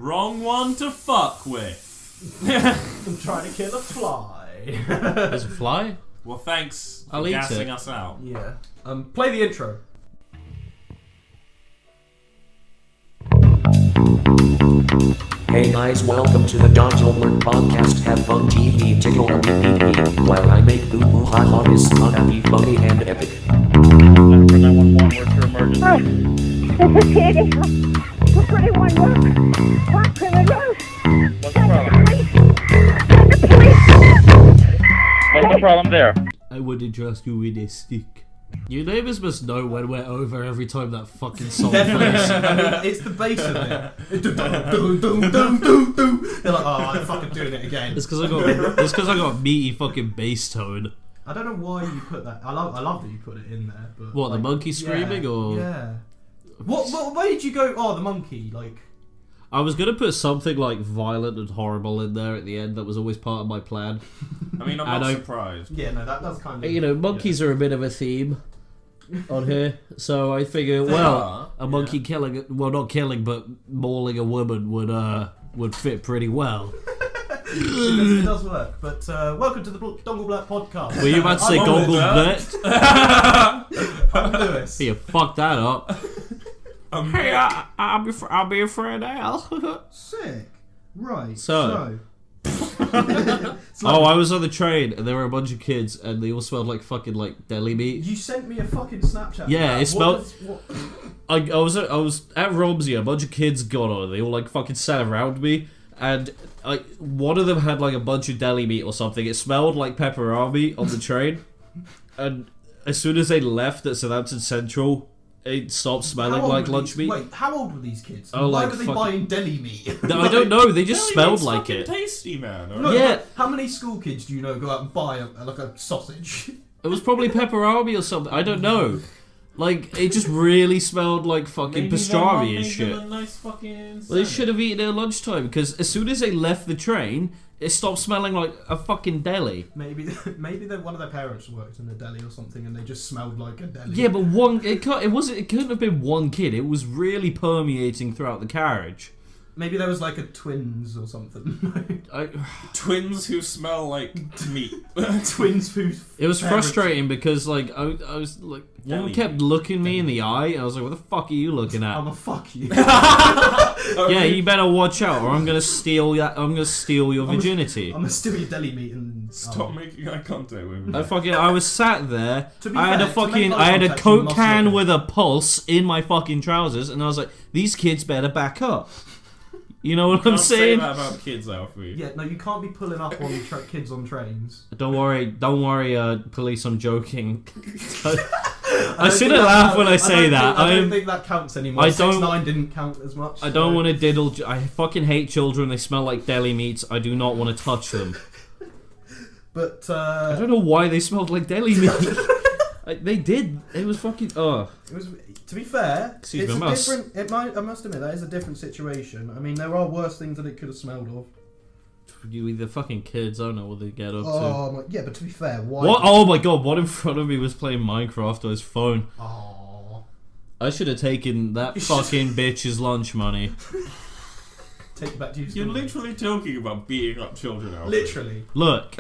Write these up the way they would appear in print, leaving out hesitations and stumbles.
Wrong one to fuck with. I'm trying to kill a fly. There's a fly? Well, thanks for I'll eat gassing it. us out. Yeah. Play the intro. Hey guys, welcome to the Dongelblurt podcast. Have fun, TV, tickle, and pee while I make boo boo ha ha. Is gonna be funny and epic. For 911, what's your emergency? This is Katie. For 21 work. Park criminals. What's the problem? Send the police. What's the problem there? I wouldn't trust you with a stick. You neighbours must know when we're over every time that fucking song plays. I mean, it's the bass of it. They're like, oh, I'm fucking doing it again. It's because I got meaty fucking bass tone. I don't know why you put that. I love that you put it in there. But What, the like, monkey screaming or? Yeah. What? Why did you go? Oh, the monkey. Like. I was gonna put something like violent and horrible in there at the end. That was always part of my plan. I mean, I'm not surprised. Yeah, no, that's kind of. You know, monkeys are a bit of a theme on here, so I figure, a monkey killing, well, not killing, but mauling a woman would fit pretty well. It does work. But welcome to the Dongelblurt podcast. Were you about to say Dongelvert? I'm Lewis. You fucked that up. Hey, I'll be your friend Al. Sick. Right. So. I was on the train and there were a bunch of kids and they all smelled like fucking like deli meat. You sent me a fucking Snapchat. Yeah, it smelled. What? I was at Romsey. A bunch of kids got on. They all like fucking sat around me, and one of them had like a bunch of deli meat or something. It smelled like pepperoni on the train, and as soon as they left at Southampton Central, it stopped smelling like lunch meat. Wait, how old were these kids? Oh, Why like were they fucking- buying deli meat? I don't know. They just Deli smelled meat's like fucking it. tasty, man. No, Yeah. but how many school kids do you know go out and buy like a sausage? It was probably pepperoni or something. I don't know. Like, it just really smelled like fucking pastrami and shit. A nice fucking Well, they should have eaten it at lunchtime because as soon as they left the train, it stopped smelling like a fucking deli. Maybe one of their parents worked in a deli or something, and they just smelled like a deli. Yeah, but it couldn't have been one kid. It was really permeating throughout the carriage. Maybe there was like a twins or something. Twins who smell like meat. Twins food. It was frustrating because like I was like one kept looking me in the eye and I was like, what the fuck are you looking at? I'ma fuck you. Yeah, you better watch out or I'm gonna steal your virginity. I'm gonna steal your deli meat and Stop making eye contact with me. I was sat there. To be I had fair, I had a contact, you Coke must can look with a pulse in my fucking trousers, and I was like, these kids better back up. You know what I'm Can't say saying? that about kids, Alfie. Yeah, no, you can't be pulling up on kids on trains. Don't worry, police. I'm joking. I shouldn't laugh when I say that. I don't think that counts anymore. I don't- 6ix9ine didn't count as much. I don't want to diddle. I fucking hate children. They smell like deli meats. I do not want to touch them. But I don't know why they smelled like deli meat. They did. It was fucking. Oh. it was. To be fair, Excuse it's me, a different. I must admit that is a different situation. I mean, there are worse things that it could have smelled of. The fucking kids. I don't know what they get up to. Oh, yeah, but to be fair, why? What? Oh my god! What in front of me was playing Minecraft on his phone. Oh. I should have taken that fucking bitch's lunch money. Take it back to you. You're literally talking about beating up children, Alfie. Literally. Look,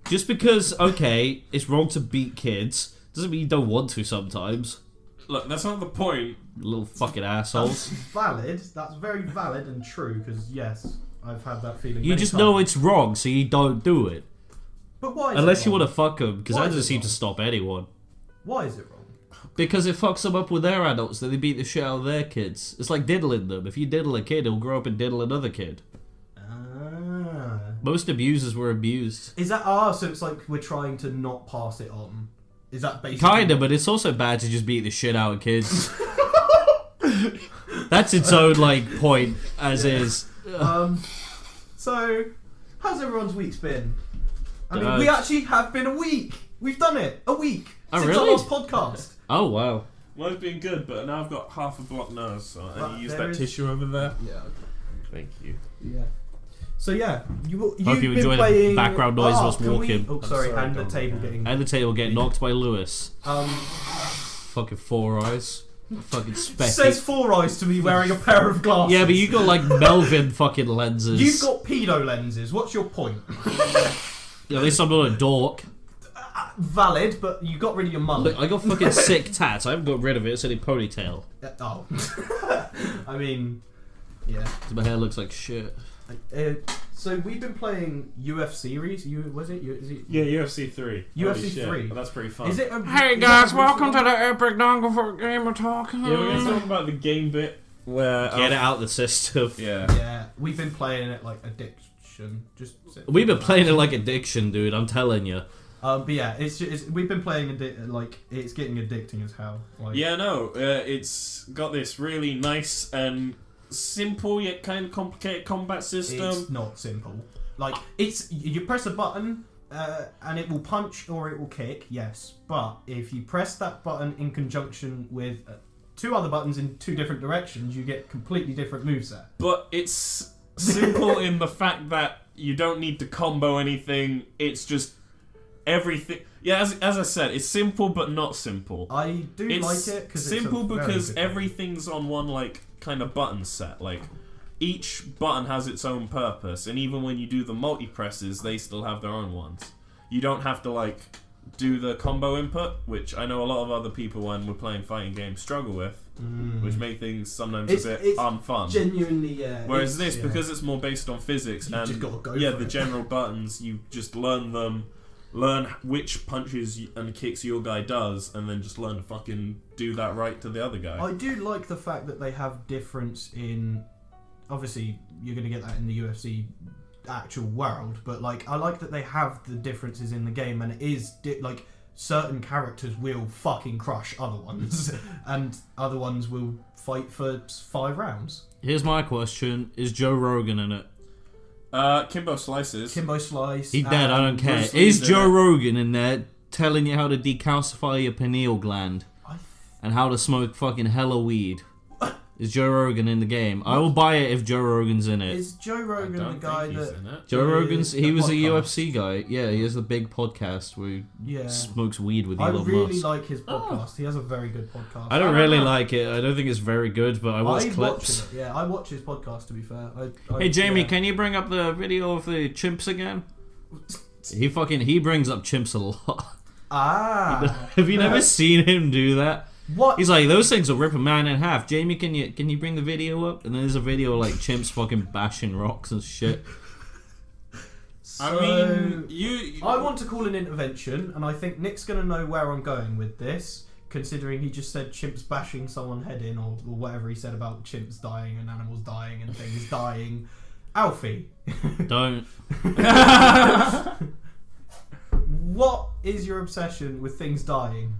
just because it's wrong to beat kids doesn't mean you don't want to sometimes. Look, that's not the point. Little fucking assholes. That's valid. That's very valid and true. Because yes, I've had that feeling. You many just times. know it's wrong, so you don't do it. But why? Is Unless it you wrong? want to fuck them, because Why that is doesn't it seem to wrong? stop anyone. Why is it wrong? Because it fucks them up with their adults, then they beat the shit out of their kids. It's like diddling them. If you diddle a kid, he'll grow up and diddle another kid. Ah. Most abusers were abused. Is that so it's like we're trying to not pass it on. Is that basically Kinda, but it's also bad to just beat the shit out of kids. That's its own, like, point, as is. So, how's everyone's week's been? I mean, Uh, we actually have been a week. We've done it. A week. Oh, since really? our last podcast. Oh, wow. Well, it's been good, but now I've got half a blocked nose, so I But need to use there that is- tissue over there. Yeah. Thank you. Yeah. So yeah, you've Hope you been enjoy the playing... background noise of us can we- walking. Oh, sorry, sorry, and the Dom. table getting... And the table get knocked by Lewis. Um, Fucking 4 eyes. Fucking specky. Says Four Eyes to me wearing a pair of glasses. Yeah, but you got like Melvin fucking lenses. You've got pedo lenses. What's your point? At least I'm not a dork. Valid, but you got rid of your mullet. Look, I got fucking sick tats. I haven't got rid of it. It's only ponytail. Oh. I mean, yeah. My hair looks like shit. So we've been playing UFC series. Was it? Is it? Yeah, UFC 3. UFC 3. That's pretty fun. Is it? Hey guys, welcome to the epic Dongelvert game of talk. Yeah, we're going to talk about the game bit where... Get it out the system. Yeah. Yeah, we've been playing it like addiction. We've been playing it like addiction, dude. I'm telling you. But yeah, we've been playing it's getting addicting as hell. Like, Yeah, no, it's got this really nice and simple yet kind of complicated combat system. it's not simple. Like you press a button and it will punch or it will kick. Yes, but if you press that button in conjunction with two other buttons in two different directions, you get completely different moveset. But it's simple in the fact that you don't need to combo anything. It's just everything. Yeah, as I said, it's simple but not simple. I do It's like it because simple it's a very because good game. everything's on one like kind of button set. Like each button has its own purpose, and even when you do the multi presses, they still have their own ones. You don't have to like do the combo input, which I know a lot of other people when we're playing fighting games struggle with, which make things sometimes a bit unfun. Genuinely, yeah. Whereas this, because it's more based on physics You and just gotta go yeah, for the it. general buttons, you just learn them, learn which punches and kicks your guy does, and then just learn to fucking do that right to the other guy. I do like the fact that they have difference in. Obviously, you're going to get that in the UFC actual world, but like I like that they have the differences in the game, and it is like certain characters will fucking crush other ones, and other ones will fight for 5 rounds. Here's my question: is Joe Rogan in it? Kimbo Slices. Kimbo Slice. He's dead. I don't care. Bruce Lee's Is in Joe it. Rogan in there telling you how to decalcify your pineal gland and how to smoke fucking hella weed? Is Joe Rogan in the game? I will buy it if Joe Rogan's in it. Is Joe Rogan the guy that? Joe Rogan's. He the was a podcast. UFC guy. Yeah, he has a big podcast where he Yeah. smokes weed with I Elon really Musk. like his podcast. He has a very good podcast. I don't really like it. I don't think it's very good, but I watch clips. Watch it. Yeah, I watch his podcast. To be fair. Hey Jamie, yeah. can you bring up the video of the chimps again? He brings up chimps a lot. Ah. Have you never seen him do that? What? He's like, those things will rip a man in half. Jamie, can you bring the video up? And then there's a video of, like chimps fucking bashing rocks and shit. I mean, you. I want to call an intervention, and I think Nick's going to know where I'm going with this, considering he just said chimps bashing someone's head in, or whatever he said about chimps dying and animals dying and things dying. Alfie. Don't. What is your obsession with things dying?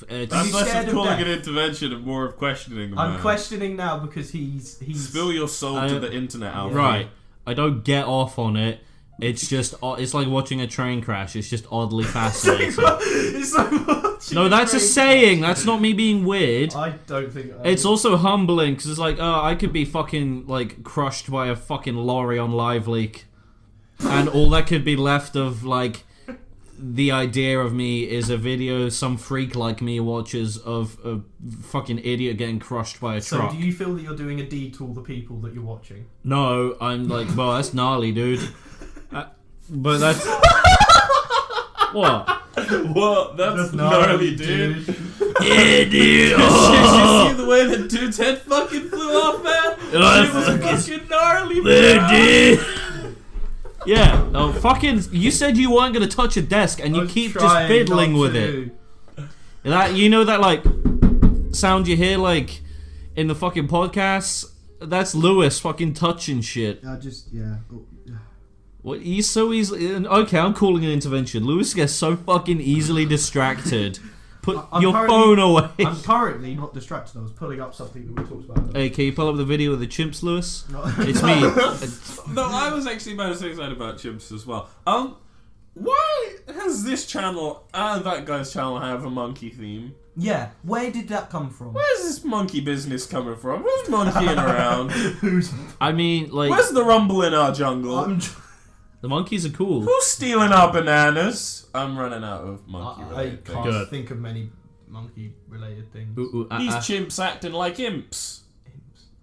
It's, That's you less scared of of calling death? an intervention and more of questioning the man. I'm questioning now because he's Spill your soul to the internet, Alfie. right. I don't get off on it. It's just it's like watching a train crash. It's just oddly fascinating. It's like watching No, that's a train- saying. That's not me being weird. I don't think It's also humbling because it's like, oh, I could be fucking like crushed by a fucking lorry on Live Leak, and all that could be left of like the idea of me is a video some freak like me watches of a fucking idiot getting crushed by a So truck. do you feel that you're doing a deed to all the people that you're watching? No, I'm like, well, that's gnarly, dude. But that's what? What? That's gnarly, dude. Idiot. Did you see the way the dude's head fucking flew off, man? It was fucking gnarly, man. Yeah, oh, fucking, you said you weren't going to touch a desk and you keep just fiddling with it. That, you know that, like, sound you hear, like, in the fucking podcasts? That's Lewis fucking touching shit. Yeah. What, he's so easily... Okay, I'm calling an intervention. Lewis gets so fucking easily distracted. Put I'm your currently- phone away. I'm currently not distracted. I was pulling up something that we talked about. Hey, can you pull up the video of the chimps, Lewis? No. It's me. No, I was actually about to say something about chimps as well. Why has this channel and that guy's channel have a monkey theme? Yeah, where did that come from? Where's this monkey business coming from? Who's monkeying around? I mean, like, Where's the rumble in our jungle? the monkeys are cool. Who's stealing our bananas? I'm running out of monkey I related can't things. Good. think of many monkey related things. These chimps acting like imps.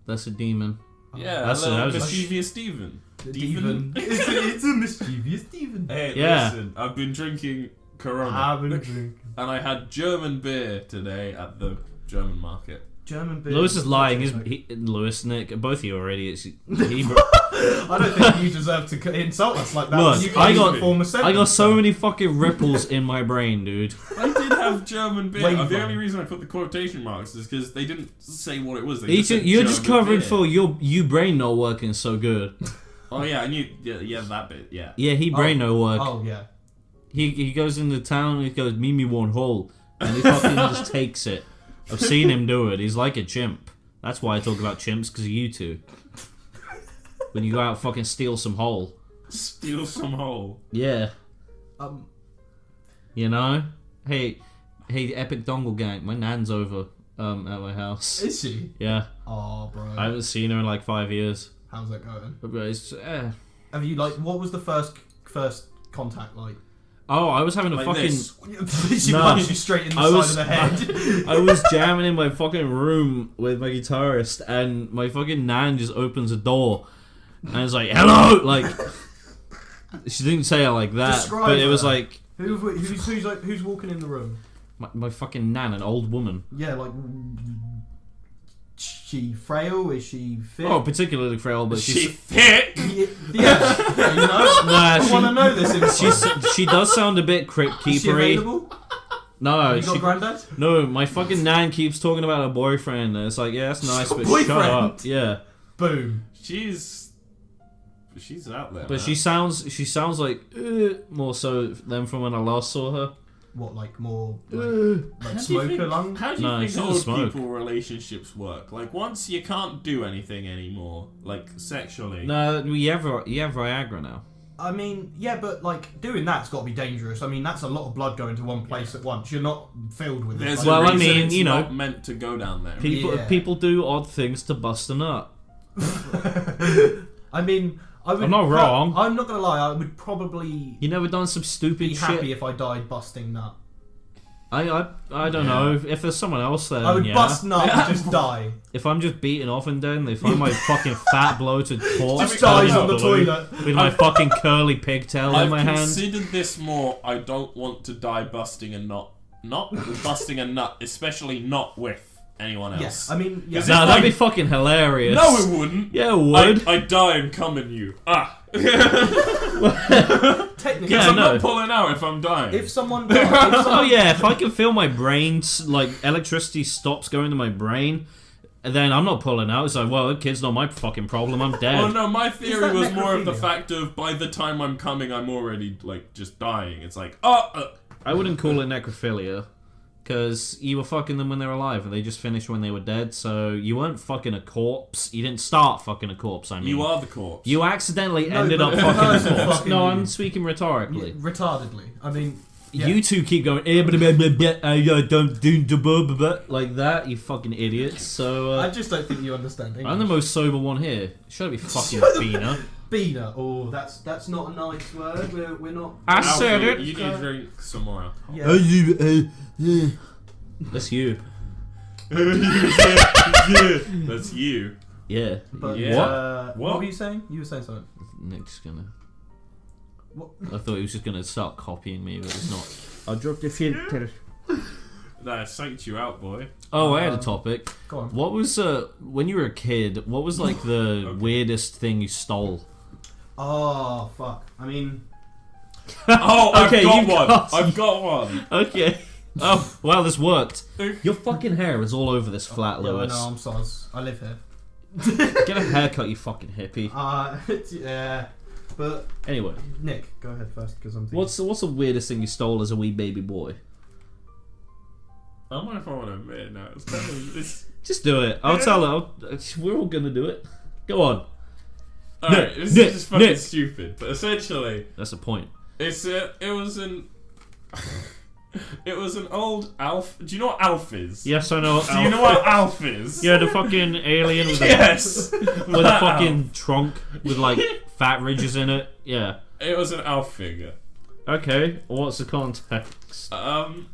That's a demon. Yeah, That's a little a- mischievous Steven. Steven. It's a mischievous Steven. Hey, Yeah. listen, I've been drinking Corona. I've been drinking. And I had German beer today at the German market. German beer. Lewis is lying. Lewis, Nick, both of you are idiots. I don't think you deserve to insult us like that. Look, You I can't got- even form a sentence. I got so many fucking ripples in my brain, dude. I did have German beer. Wave The on. only reason I put the quotation marks is because they didn't say what it was. They You just said you're just German covering beer. for you brain not working so good. Oh yeah, I knew. Yeah, that bit. Yeah. Yeah, he brain no work. Oh yeah. He goes into town and he goes, "Meet me one hole," and he fucking just takes it. I've seen him do it. He's like a chimp. That's why I talk about chimps, because of you two. When you go out fucking steal some hole. Steal some hole. Yeah. Um. You know? Hey, Epic Dongle Gang, my nan's over at my house. Is she? Yeah. Oh, bro. I haven't seen her in like 5 years. How's that going? But it's, Have you what was the first contact like? Oh, I was having a Like fucking... She No. punched you straight in the I side was- of the head. I was jamming in my fucking room with my guitarist, and my fucking nan just opens a door, and it's like, "Hello!" Like, she didn't say it like that, Describe but it was her. like Who's walking in the room? my fucking nan, an old woman. Yeah, like she frail? Is she fit? Oh, particularly frail, but She she's thick. Yeah, you know. nah, I want to know this. Info. she does sound a bit crypt Is she keepery. available? No, You got granddad? no, my fucking nan keeps talking about her boyfriend, and it's like, yeah, that's nice, got but boyfriend? shut up. Yeah, Boom. She's out there. but man. she sounds like more so than from when I last saw her. What, like more How like do you smoker think- lung? How do you No, think she doesn't old smoke. people relationships work? Like once you can't do anything anymore, like sexually. No, you have Viagra now. I mean, yeah, but like doing that's got to be dangerous. I mean, that's a lot of blood going to one place at once. You're not filled with it. There's Like, Well, a I reason mean, it's you know- not meant to go down there. Yeah. People do odd things to bust a nut. I mean, I would. I'm not wrong. I'm not gonna lie. I would probably You never done some stupid be happy shit. if I died busting nut. I don't know if there's someone else there. I would then yeah. bust nut and just die. If I'm just beaten off and then they find my fucking fat bloated corpse Just dies covered on the in glue toilet. with my fucking curly pigtail in I've my hand. considered this more. I don't want to die busting a nut. Not busting a nut, especially not with anyone else. Yes, I mean, yeah. Is No, it that'd be like- fucking hilarious. No, it wouldn't. Yeah, it would. I'd die and come in you. Ah. Technically, Yeah, I'm no. not pulling out if I'm dying. if someone died, Oh yeah, if I can feel my brain, like electricity stops going to my brain, then I'm not pulling out. It's like, well, the kid's not my fucking problem. I'm dead. Oh no, my theory that was more of the necrophilia? fact of by the time I'm coming, I'm already like just dying. It's like, I wouldn't call it necrophilia, because you were fucking them when they were alive, and they just finished when they were dead. So you weren't fucking a corpse. You didn't start fucking a corpse. I mean, you are the corpse. You accidentally No, ended but up the fucking a person corpse. fucking No, you. I'm speaking rhetorically. retardedly. I mean, yeah. You two keep going don't do like that, you fucking idiots. So I just don't think you understand English. I'm the most sober one here. Shut up, you fucking beaner. Beaner. Oh, that's not a nice word. We're not. I Alfie, said it. You need to drink some more alcohol. Yeah. That's you. That's you. Yeah. But, Yeah. what were you saying? You were saying something. Nick's gonna. What? I thought he was just gonna start copying me, but it's not. I dropped the filter. Nah, I psyched you out, boy. Oh, I had a topic. Go on. What was when you were a kid? What was like the weirdest thing you stole? Oh fuck. I mean, Oh, Okay, I've got you've one. got- I've got one. Okay. Oh, wow, this worked. Your fucking hair is all over this flat, yeah, Lewis. no, I'm soz. I live here. Get a haircut, you fucking hippie. Yeah. But Anyway, Nick, go ahead first because I'm thinking. what's the weirdest thing you stole as a wee baby boy? I don't know if I want to admit it now. It's kind of this. Just do it. I'll tell her. We're all gonna do it. Go on. Alright, this Nick, is just fucking Nick. stupid. But essentially, That's the point. it was an. It was an old Alf. Do you know what Alf is? Yes, I know. Do you know what Alf is? Yeah, the fucking alien with Yes. with a fucking trunk with like fat ridges in it. Yeah. It was an Alf figure. Okay. What's the context?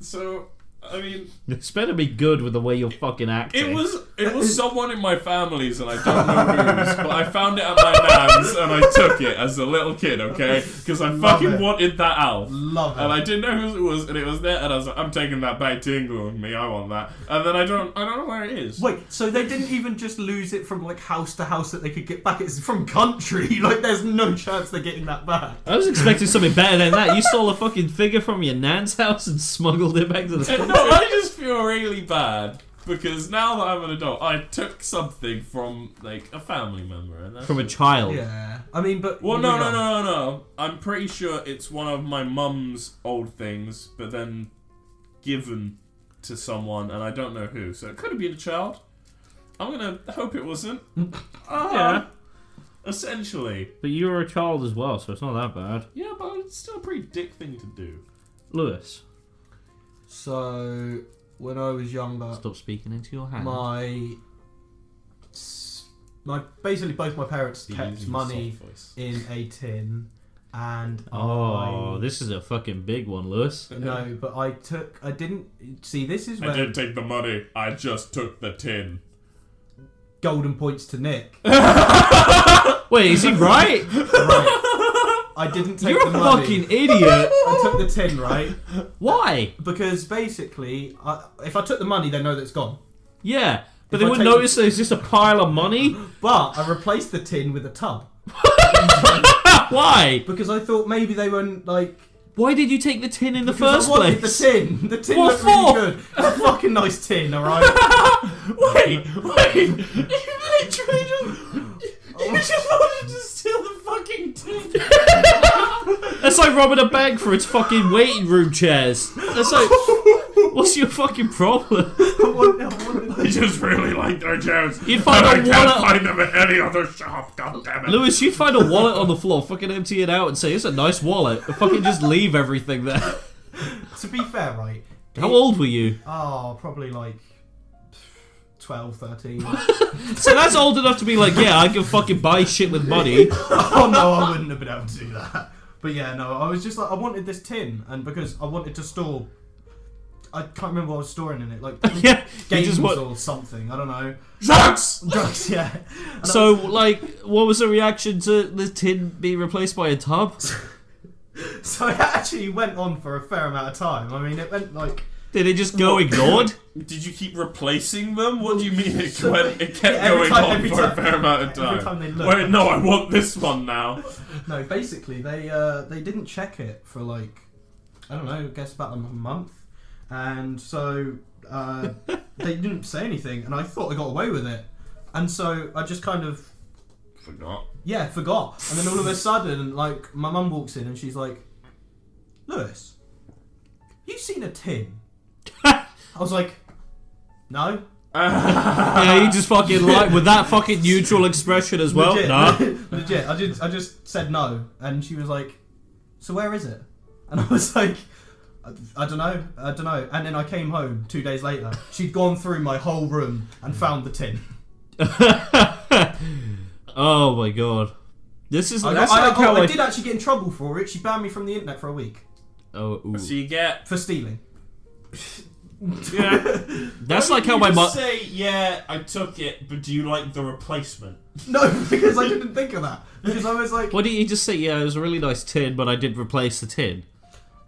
So I mean, It's better be good with the way you're fucking acting. it was someone in my family's, and I don't know whose, but I found it at my nan's, and I took it as a little kid, okay? Because I fucking it. wanted that Alf. Love it. And I didn't know whose it was, and it was there, and I was like, I'm taking that back to England with me, I want that. And then I don't know where it is. Wait, so they didn't even just lose it from like house to house that they could get back? It's from country. Like, there's no chance they're getting that back. I was expecting something better than that. You stole a fucking figure from your nan's house and smuggled it back to the No, I just feel really bad because now that I'm an adult, I took something from like a family member, and that's from a child. Yeah, I mean, but well, no. I'm pretty sure it's one of my mum's old things, but then given to someone, and I don't know who. So it could have been a child. I'm gonna hope it wasn't. Yeah. Essentially. But you were a child as well, so it's not that bad. Yeah, but it's still a pretty dick thing to do. Lewis, So when I was younger, stop speaking into your hand. my basically both my parents The kept usual money soft voice. in a tin, and Oh, this is a fucking big one, Lewis. no, but I didn't see. This is I where didn't take the money. I just took the tin. golden points to Nick. Wait, is he right? Right. I didn't take You're the a money. fucking idiot. I took the tin, right? Why? Because basically, if I took the money, they know that it's gone. Yeah, but If they I wouldn't take- notice there's just a pile of money. But I replaced the tin with a tub. Why? Because I thought maybe they weren't like. Why did you take the tin in the Because first I wanted place? the tin. The tin What looked really for? good. It's a fucking nice tin, alright? Wait! You literally just wanted to steal the fucking tin. That's like robbing a bank for its fucking waiting room chairs. That's like, what's your fucking problem? I just really like their chairs. You'd find and a I can't wallet. find them at any other shop. God damn it! Lewis, you'd find a wallet on the floor, fucking empty it out and say, it's a nice wallet. And fucking just leave everything there. To be fair, right? How old were you? Oh, probably like 12, 13. So that's old enough to be like, yeah, I can fucking buy shit with money. Oh no, I wouldn't have been able to do that. But yeah, no, I was just like, I wanted this tin, and because I wanted to store, I can't remember what I was storing in it, like Yeah, you games just want. or something. I don't know. Drugs. Drugs, yeah. And So, like, what was the reaction to the tin being replaced by a tub? So it actually went on for a fair amount of time. I mean, it went like. Did it just go ignored? Did you keep replacing them? What do you mean it, So- it kept Yeah, every going time- on every for a time- fair amount of time? every time they look. Wait, no, I want this one now. No, basically they didn't check it for like, I don't know, I guess about a month, and so they didn't say anything, and I thought I got away with it, and so I just kind of Forgot. forgot, and then all of a sudden, like, my mum walks in and she's like, Lewis, you seen a tin? I was like, no. Yeah, you just fucking like with that fucking neutral expression as well. Legit, No. legit. I just said no, and she was like, "So where is it?" And I was like, "I don't know, And then I came home 2 days later. She'd gone through my whole room and found the tin. Oh my god. This is I that's like how I did actually get in trouble for it. She banned me from the internet for a week Oh, ooh. So you get. for stealing. Yeah. That's Why like didn't how you my just mum. say, yeah, I took it, but do you like the replacement? No, because I didn't think of that. Because I was like, Why didn't you just say, yeah, it was a really nice tin, but I did replace the tin?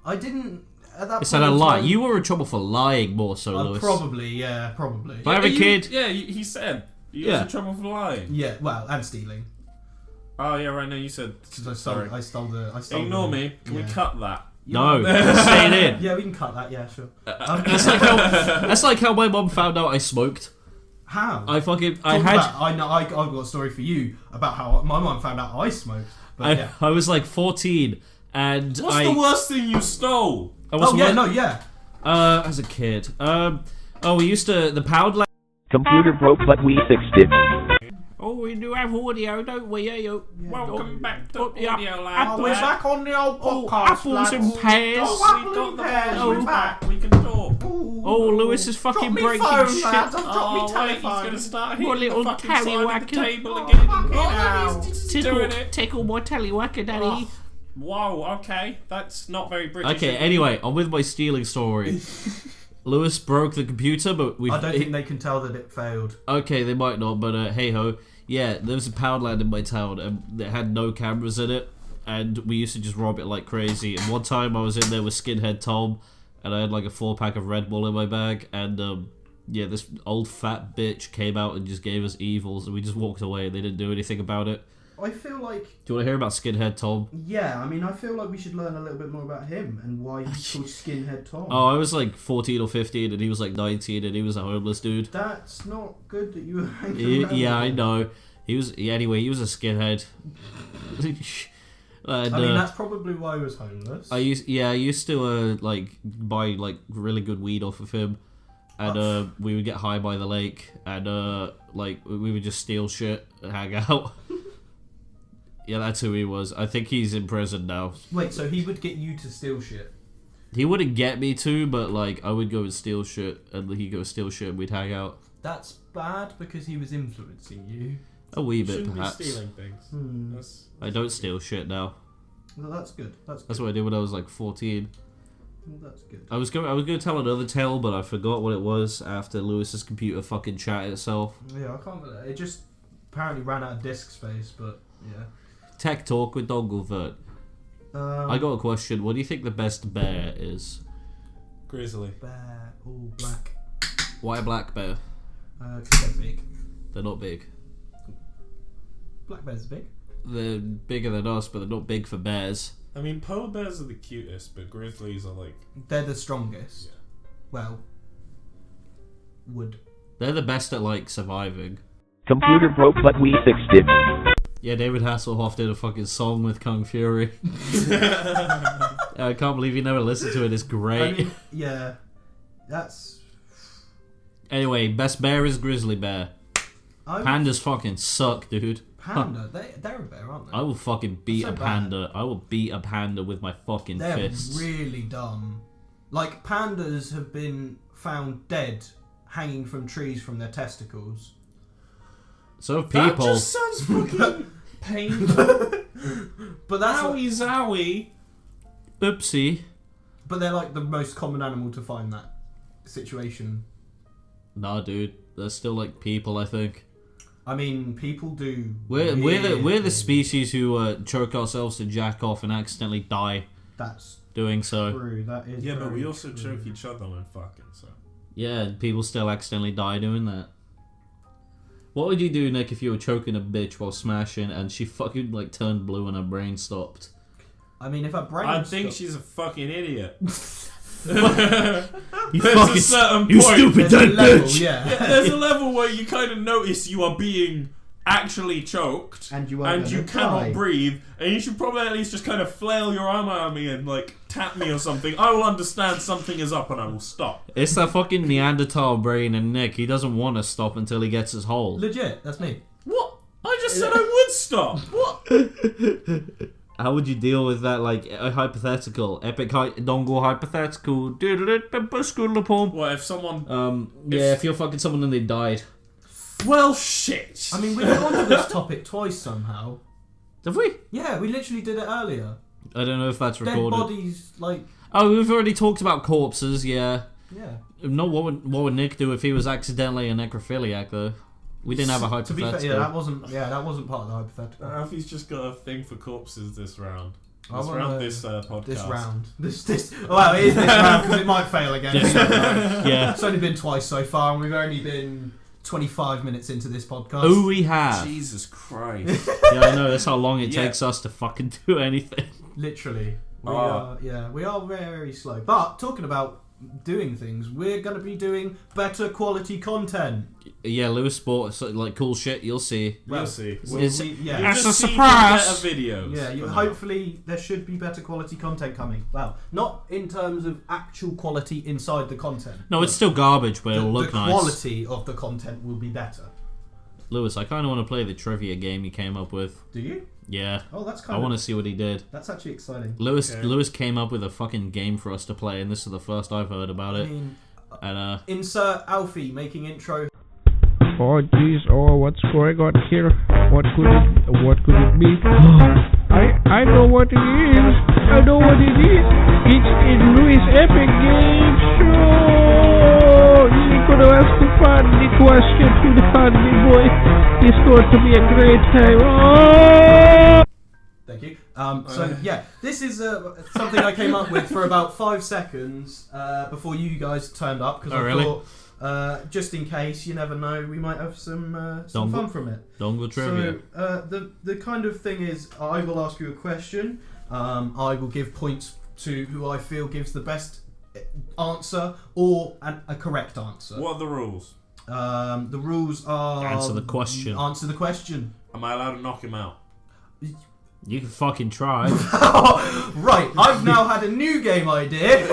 I didn't. At that Is point that a in lie? time- You were in trouble for lying more so, Lewis. Probably, yeah, probably. If I have a kid. Yeah, he said. You Yeah. was in trouble for lying. Yeah, well, and stealing. Oh, yeah, right now you said. Because I Sorry. stole the. Ignore me. Can we cut that? No, say it in. Yeah, we can cut that. Yeah, sure. That's like how my mum found out I smoked. How? I I know. I've got a story for you about how my mum found out I smoked. But yeah. I was like 14, and What's the worst thing you stole? I was Oh yeah, no, yeah. as a kid. We used to the pound. Computer broke, but we fixed it. Oh, we do have audio, don't we? Yeah, Welcome back to yeah. Audio Lab. Oh, we're back on the old Oh, podcast. apples lads. and pears. Oh, We got the pears, phone we're back. We can talk. Ooh. Oh, Lewis is fucking Drop me breaking phone, shit. lads. I've dropped Oh, me wait, he's telephone. gonna start What hitting little the fucking side of the tallywhacker. table again. Ow. He's doing it. Tickle my tallywhacker, daddy. Whoa, okay. That's not very British. Okay, anyway, I'm with my stealing story. Lewis broke the computer, but we. I don't think they can tell that it failed. Okay, they might not, but hey ho. Yeah, there was a Poundland in my town, and it had no cameras in it, and we used to just rob it like crazy. And one time I was in there with Skinhead Tom, and I had like a 4-pack of Red Bull in my bag, and yeah, this old fat bitch came out and just gave us evils, and we just walked away. They didn't do anything about it. I feel like... Do you want to hear about Skinhead Tom? Yeah, I mean, I feel like we should learn a little bit more about him and why he's called Skinhead Tom. Oh, I was like 14 or 15, and he was like 19, and he was a homeless dude. That's not good that you were hanging around Yeah, with I him. know. He was... Yeah, anyway, he was a skinhead. And, I mean, that's probably why he was homeless. I used to like buy like really good weed off of him, and we would get high by the lake, and like we would just steal shit and hang out. Yeah, that's who he was. I think he's in prison now. Wait, so he would get you to steal shit? He wouldn't get me to, but like I would go and steal shit, and he'd go steal shit, and we'd hang out. That's bad because he was influencing you. A wee bit, Shouldn't perhaps. be stealing things. That's I don't steal shit now. Well, that's good. That's what I did when I was like 14. Well, that's good. I was going to tell another tale, but I forgot what it was after Lewis's computer fucking shat itself. Yeah, I can't. It just apparently ran out of disk space, but yeah. Tech talk with Dongelvert. I got a question. What do you think the best bear is? grizzly. Bear, all black. Why a black bear? 'Cause they're big. They're not big. Black bears are big. They're bigger than us, but they're not big for bears. I mean, polar bears are the cutest, but grizzlies are like... They're the strongest. Yeah. Well, would. They're the best at like surviving. Computer broke, but we fixed it. Yeah, David Hasselhoff did a fucking song with Kung Fury. I can't believe you never listened to it. It's great. I mean, yeah, that's. Anyway, best bear is grizzly bear. Pandas fucking suck, dude. Panda, they're a bear, aren't they? I will fucking beat That's a so panda. I will beat a panda with my fucking They're fists. really dumb. Like, pandas have been found dead, hanging from trees from their testicles. So have That people. just sounds fucking painful. But that's. Owie zowie. Oopsie. But they're like the most common animal to find that situation. Nah, dude. They're still like people, I think. I mean, people do. We're the weird species who choke ourselves to jack off and accidentally die That's doing so. true. That is. Yeah, but very we also true. choke each other when fucking, so... Yeah, and people still accidentally die doing that. What would you do, Nick, if you were choking a bitch while smashing and she fucking like turned blue and her brain stopped? I mean, if her brain. I think she's a fucking idiot. You There's a certain you point. stupid There's a dead level, bitch! yeah. There's a level where you kind of notice you are being actually choked And you are gonna cannot die. breathe, and you should probably at least just kind of flail your arm at me and like tap me or something. I will understand something is up and I will stop. It's that fucking Neanderthal brain in Nick. He doesn't want to stop until he gets his hole. Legit, that's me. What? I just said I would stop. What? How would you deal with that, like, a hypothetical, epic dongle hypothetical? What if someone? Yeah, if you're fucking someone and they died. Well, shit. I mean, we got onto this topic twice somehow. Have we? Yeah, we literally did it earlier. I don't know if that's Dead recorded. bodies, like. Oh, we've already talked about corpses, yeah. Yeah. No, what would Nick do if he was accidentally a necrophiliac, though? We didn't have a To be hypothetical. fair, that wasn't part of the hypothetical. Alfie's just got a thing for corpses this round. I This wanna- round, this podcast. This round. This. Well, it is this round because it might fail again. Yes. We don't know. Yeah. It's only been twice so far, and we've only been 25 minutes into this podcast. Oh, we have. Jesus Christ. Yeah, I know. That's how long it Yeah. takes us to fucking do anything. Literally. We Ah. are very, very slow. But talking about doing things, we're going to be doing better quality content. Yeah, Lewis bought like cool shit. You'll see. We'll see. It's- yeah. You That's just a see surprise. better videos. Yeah, for now. hopefully there should be better quality content coming. Well, not in terms of actual quality inside the content. No, it's still garbage, but the, it'll look the nice. quality of the content will be better. Lewis, I kind of want to play the trivia game you came up with. Do you? Yeah, Oh, that's I kind want of. to see what he did. That's actually exciting. Lewis came up with a fucking game for us to play, and this is the first I've heard about I it. mean, And insert Alfie making intro. Oh jeez, oh what's going on here? What could it be? I know what it is. I know what it is. It's in Louis' Epic Game Show. You're gonna ask the funny question to the funny boy. It's going to be a great time. Oh! Thank you. So yeah, this is something I came up with for about 5 seconds before you guys turned up because I thought, just in case, you never know, we might have some fun from it. Dongle trivia. So the kind of thing is, I will ask you a question. I will give points to who I feel gives the best answer or a correct answer. What are the rules? The rules are Answer the question. Answer the question. Am I allowed to knock him out? You can fucking try. Right, I've now had a new game idea.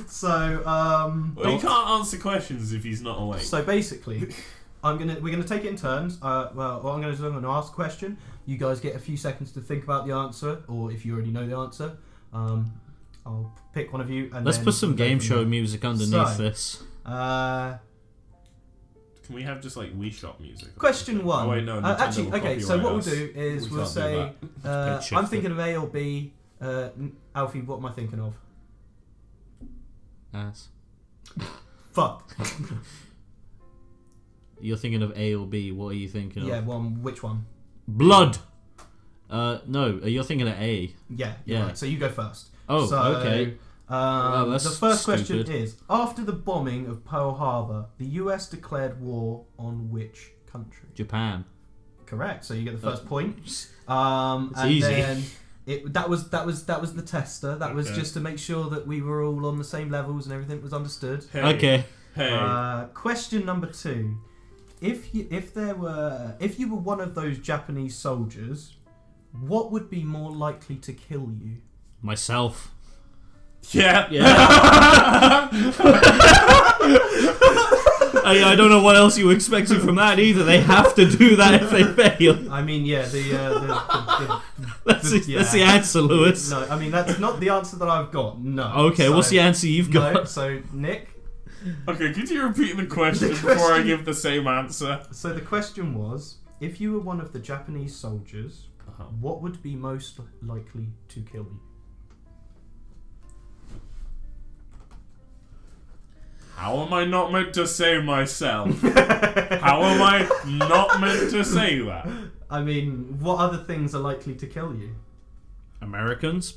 So, well, he can't answer questions if he's not awake. So basically, we're gonna take it in turns. Well, what I'm gonna do, I'm gonna ask a question. You guys get a few seconds to think about the answer, or if you already know the answer, I'll pick one of you. And Let's then put some we'll go game from show there. music underneath So, this. Can we have just like Wii Shop music? Question 1. Oh wait, no. Nintendo Actually, will okay. So copyright what we'll us. do is We we'll can't do say that. I'm thinking of A or B. Alfie, what am I thinking of? Ass. Fuck. You're thinking of A or B. What are you thinking of? Yeah, which one? Blood. No, you're thinking of A. Yeah. Yeah. Right. So you go first. Oh, So, okay. The That's first question stupid. is: after the bombing of Pearl Harbor, the U.S. declared war on which country? Japan. Correct. So you get the first point. It's and easy. then that was the tester. That was Okay. just to make sure that we were all on the same levels and everything was understood. Hey, Okay. Hey. Question number 2: If you were one of those Japanese soldiers, what would be more likely to kill you? Myself. Yeah. I don't know what else you were expecting from that either. They have to do that if they fail. I mean, yeah, That's the answer, Lewis. No, I mean that's not the answer that I've got. No. Okay, what's the answer you've got? No, so Nick. Okay, could you repeat the question before I give the same answer? So the question was, if you were one of the Japanese soldiers, Uh-huh. what would be most likely to kill you? How am I not meant to say myself? How am I not meant to say that? I mean, what other things are likely to kill you? Americans?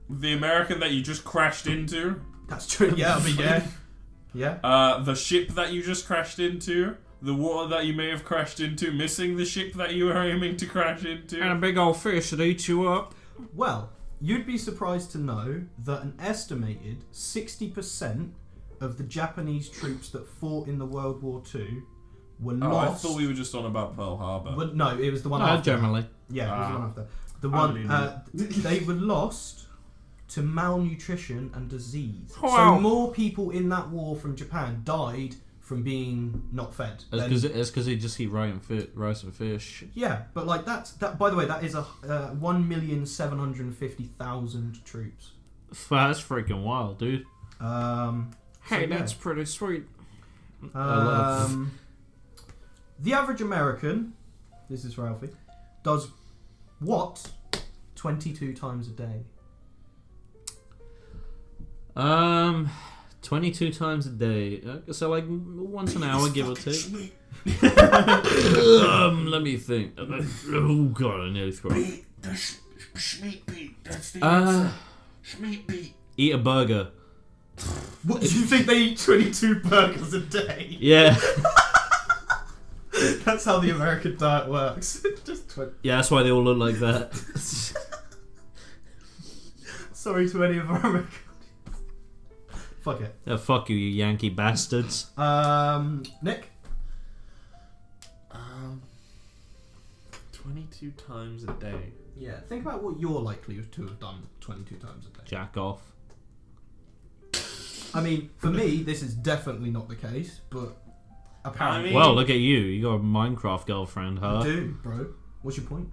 The American that you just crashed into? That's true. Yeah, I mean, yeah. Yeah. The ship that you just crashed into? The water that you may have crashed into? Missing the ship that you were aiming to crash into? And a big old fish that eats you up. Well, you'd be surprised to know that an estimated 60% of the Japanese troops that fought in the World War II were Oh, I lost. thought we were just on about Pearl Harbor. Well, no, it was the one after. Generally. Yeah, it was the one after. The I one believe they were lost to malnutrition and disease. Wow. So more people in that war from Japan died from being not fed. It's because they just eat rice and fish. Yeah, but like that. By the way, that is a 1,750,000 troops. That's freaking wild, dude. Hey, that's pretty sweet. The average American, this is for Alfie, does what 22 times a day? 22 times a day. So like once an hour, give or take. Let me think. Oh god, I nearly threw up. Eat a burger. What do you think they eat 22 burgers a day? Yeah. That's how the American diet works. Just 20. Yeah, that's why they all look like that. Sorry to any of our American. Fuck it. Fuck you, you Yankee bastards. Nick? 22 times a day. Yeah, think about what you're likely to have done 22 times a day. Jack off. I mean, for me, this is definitely not the case, but apparently. Well, look at you. You got a Minecraft girlfriend, huh? I do, bro. What's your point?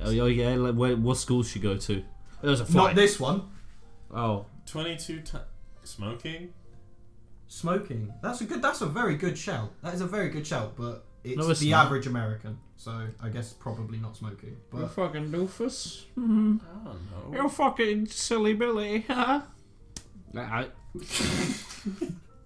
Oh yeah. Like, what school should she go to? There's a Not flight. this one. Oh. 22 times. Smoking? Smoking. That's a very good shout. That is a very good shout, but it's not. average American. So I guess probably not smoking. You But fucking doofus. I don't know. You're fucking silly Billy.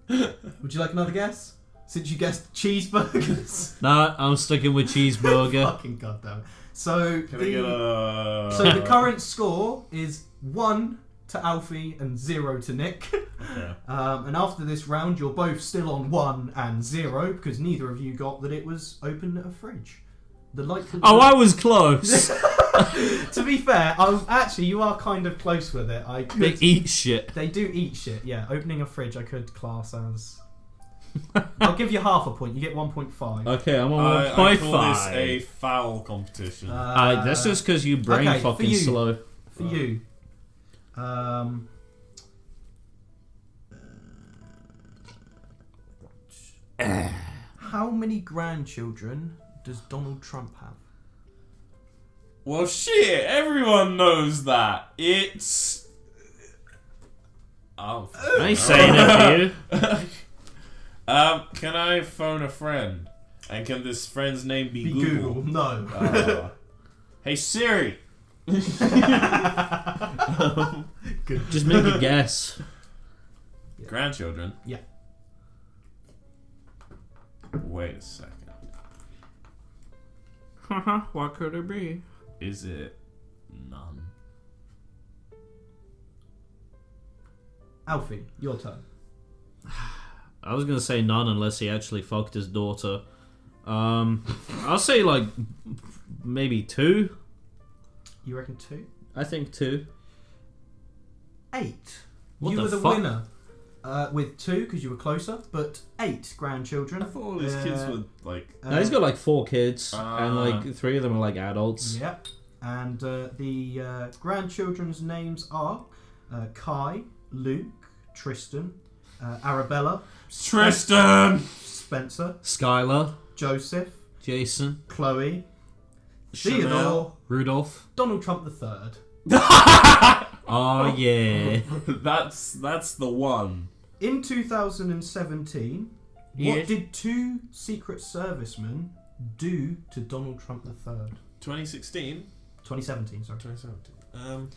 would you like another guess? Since you guessed cheeseburgers. Nah, I'm sticking with cheeseburger. Fucking goddamn. So Can I get a... so the current score is 1 to Alfie and 0 to Nick. Okay. And after this round, you're both still on 1 and 0 because neither of you got that it was open at a fridge. The likelihood. Oh, I was close. To be fair, actually you are kind of close with it. They eat shit. They do eat shit. Yeah, opening a fridge I could class as. I'll give you half a point. You get 1.5. Okay, I'm on I 1.5. call this a foul competition. That's just because you brain okay, fucking for you. slow. For you. How many grandchildren does Donald Trump have? Well, shit, everyone knows that. It's... Oh, I ain't saying it for you. Can I phone a friend? And can this friend's name be Be Google? Google. No. Hey Siri. Just make a guess. Grandchildren? Yeah. Wait a second. What could it be? Is it none? Alfie, your turn. I was gonna say none unless he actually fucked his daughter. I'll say like maybe 2. You reckon 2? I think 2. 8. What you the were the fuck? winner. With 2 because you were closer, but 8 grandchildren. I thought all his kids were like... No, he's got like 4 kids, and Ah. like 3 of them are like adults. Yep. And the grandchildren's names are Kai, Luke, Tristan, Arabella, Tristan! Spencer, Skylar, Joseph, Jason, Chloe, Chanel. Theodore, Rudolph. Donald Trump III. Oh yeah. That's the one. In 2017, Yes. what did 2 Secret Servicemen do to Donald Trump III? 2016? 2017, sorry. 2017.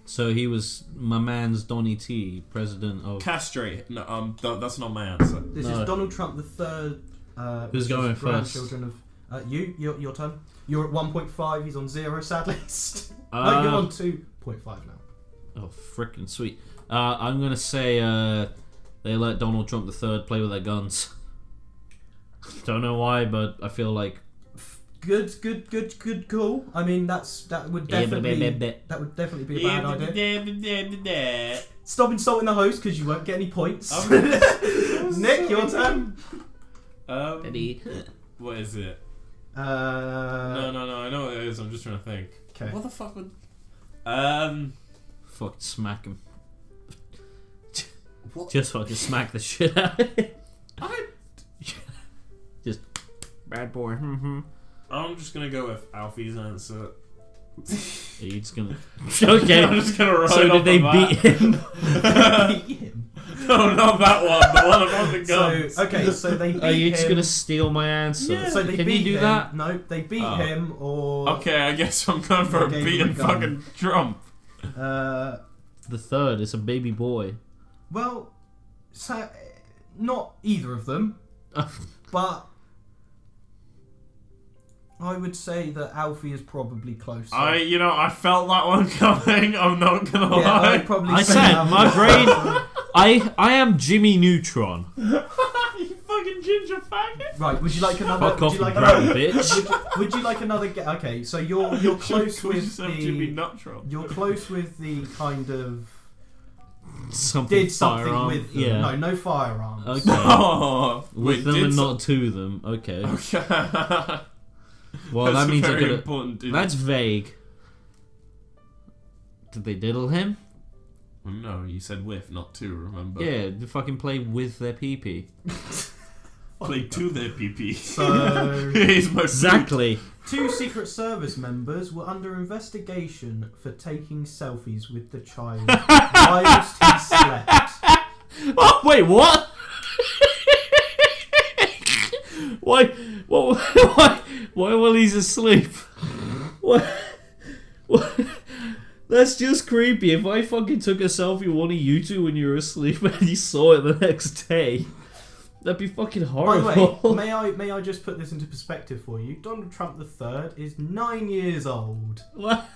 So he was my man's Donny T, president of. Castrate. No, that's not my answer. This No. is Donald Trump III. Who's going first? Grandchildren of your turn. You're at 1.5. He's on 0. Sadly. You're Uh, on 2.5 now. Oh, freaking sweet. I'm gonna say they let Donald Trump III play with their guns. Don't know why, but I feel like Good call. I mean, that would definitely be a bad idea. Stop insulting the host because you won't get any points. Nick, your turn. What is it? No, I know what it is. I'm just trying to think. Okay. What the fuck would... fucking smack him. What? Just fucking smack the shit out of him. Just bad boy. I'm just gonna go with Alfie's answer. Are you just gonna? Okay. I'm just gonna ride So off did they of beat him? Beat him. No, not that one. The one about the guns. So they beat Are you just him. gonna steal my answer? Yeah. So they Can beat you do him. that? No, they beat Oh. him or. Okay, I guess I'm going for a They gave him beating a gun. fucking Trump. The third is a baby boy. Well, so, not either of them, but I would say that Alfie is probably closer. I felt that one coming. I'm not gonna yeah, lie. I'd probably I say said Alfie. my brain. I am Jimmy Neutron. You fucking ginger faggot. Right, would you like another? Fuck off, would you like you brown another? bitch. Would you like another? Okay, so you're close Call with yourself Jimmy the. Neutron. You're close with the kind of Something did something firearm. with them. Yeah. No firearms. Okay. Oh, With wait, them did and some- not to them. Okay. Okay. Well, That's that means I very could. important. Dude. That's vague. Did they diddle him? No, you said with, not to. Remember? Yeah, they fucking play with their pee-pee. Play to their PP. So Here's my Exactly. 2 Secret Service members were under investigation for taking selfies with the child whilst he slept. Oh, wait, what? Why? Why while he's asleep? What? That's just creepy. If I fucking took a selfie with one of you two when you were asleep and you saw it the next day, that'd be fucking By horrible. the way, may I just put this into perspective for you? Donald Trump III is 9 years old. What?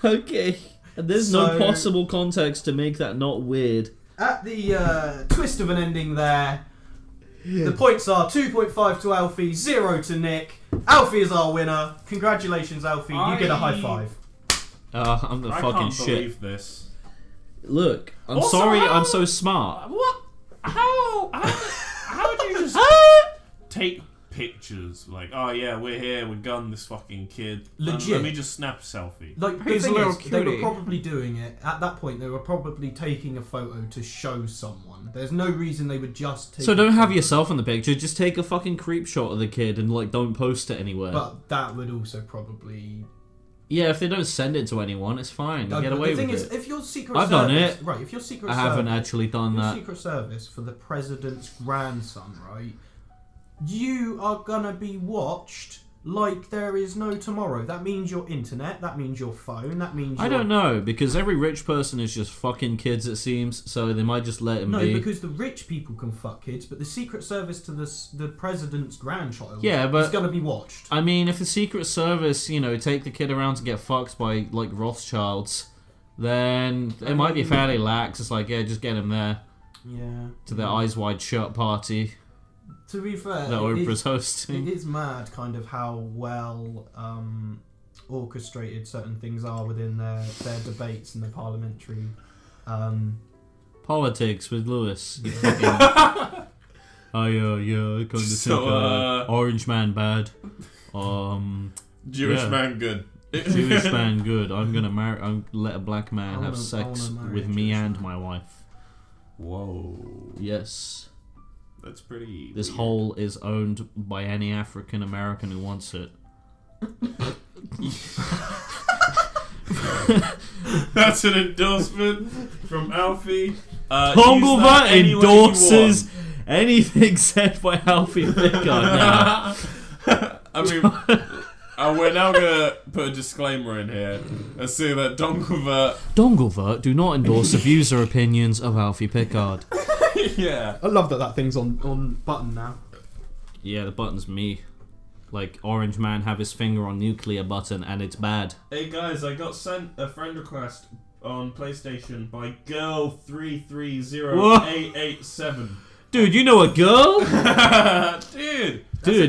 Okay. And there's no So- possible context to make that not weird. At the twist of an ending there, the points are 2.5 to Alfie, 0 to Nick. Alfie is our winner. Congratulations, Alfie. You get a high five. I'm the I fucking can't shit. believe this. Look, I'm Also, sorry how- I'm so smart. What? How do you just take pictures? Like, oh yeah, we're here, we gunned this fucking kid. Legit. Let me just snap a selfie. Like, the He's a thing little is, they were cutie. probably doing it, at that point, they were probably taking a photo to show someone. There's no reason they would just take So a don't have photo. yourself in the picture, just take a fucking creep shot of the kid and like don't post it anywhere. But that would also probably... Yeah, if they don't send it to anyone, it's fine. No, Get but away the thing with is, it. if your Secret I've Service... done it. Right, if your Secret I Service... haven't actually done your that. Secret Service for the president's grandson, right? You are gonna be watched like there is no tomorrow. That means your internet, that means your phone, that means your... I don't know, because every rich person is just fucking kids, it seems, so they might just let him No, be. because the rich people can fuck kids, but the Secret Service to the president's grandchild Yeah, but- is gonna be watched. I mean, if the Secret Service, take the kid around to get fucked by, like, Rothschilds, then it might be fairly lax. It's like, yeah, just get him there Yeah. to the Eyes Wide Shut party To be fair, that Oprah's hosting. it is mad kind of how well orchestrated certain things are within their debates and the parliamentary... Politics with Lewis. You fucking... I kind of So, think Orange Man bad. Jewish yeah. man, good. Jewish man good. I'm let a black man I have wanna sex marry with a me Jewish and man. my wife. Whoa, Yes. that's pretty. This weird. hole is owned by any African American who wants it. That's an endorsement from Alfie. Dongelvert endorses anything said by Alfie Pickard now. I mean, we're now gonna put a disclaimer in here and say that Dongelvert. Dongelvert do not endorse the views or opinions of Alfie Pickard. Yeah. I love that thing's on button now. Yeah, the button's me. Like, Orange Man have his finger on nuclear button and it's bad. Hey guys, I got sent a friend request on PlayStation by girl330887. Dude, you know a girl? Dude,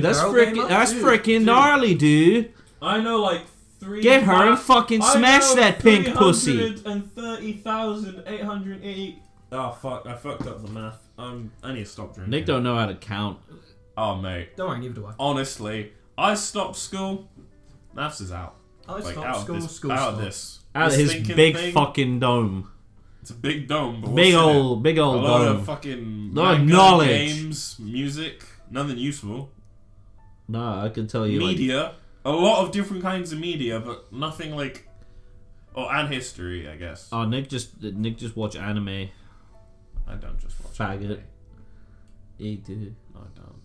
That's girl game freaking up? that's Dude, freaking gnarly, dude. I know like three. Get her and fucking smash that pink pussy. 330,880. Oh fuck! I fucked up the math. I need to stop drinking. Nick don't know how to count. Oh mate, Don't worry, neither do I. honestly, I stopped school. Maths is out. I Like stopped out school, of this. school out stopped. of this. Out of This his thinking big thing, fucking dome. It's a big dome, but Big what's in old it? A lot dome. of fucking Lot of manga, knowledge. games, music, nothing useful. Nah, I can tell you. Like, Media, a lot of different kinds of media, but nothing like. Oh, and history, I guess. oh, Nick just watch anime. I don't just watch. Faggot. anime. He did. No, I don't.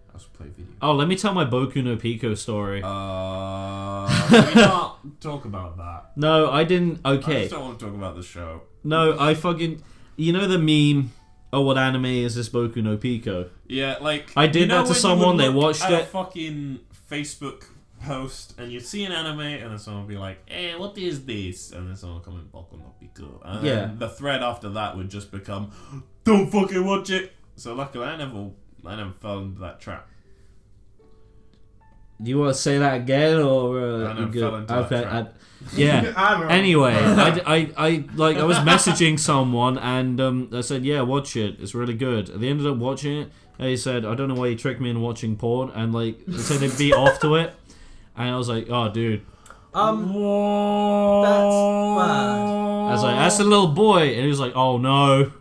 I just play video. Oh, let me tell my Boku no Pico story. We can't talk about that. No, I didn't. I Okay. just don't want to talk about the show. No, I fucking. You know the meme? Oh, what anime is this Boku no Pico? Yeah, like I did you know that to when you someone, would they look watched at a it. fucking Facebook post, and you'd see an anime, and then someone would be like, "Eh, what is this?" And then someone would comment, "Boku no Pico," and Yeah. then the thread after that would just become, "Don't fucking watch it." So luckily, I never fell into that trap. Do you want to say that again, or I never you good? fell into that trap. Yeah. Anyway, I was messaging someone and I said, yeah, watch it. It's really good. They ended up watching it. And he said, I don't know why you tricked me into watching porn. And like, they said they'd be off to it. And I was like, oh, dude. That's bad. I was like, that's a little boy. And he was like, oh, no.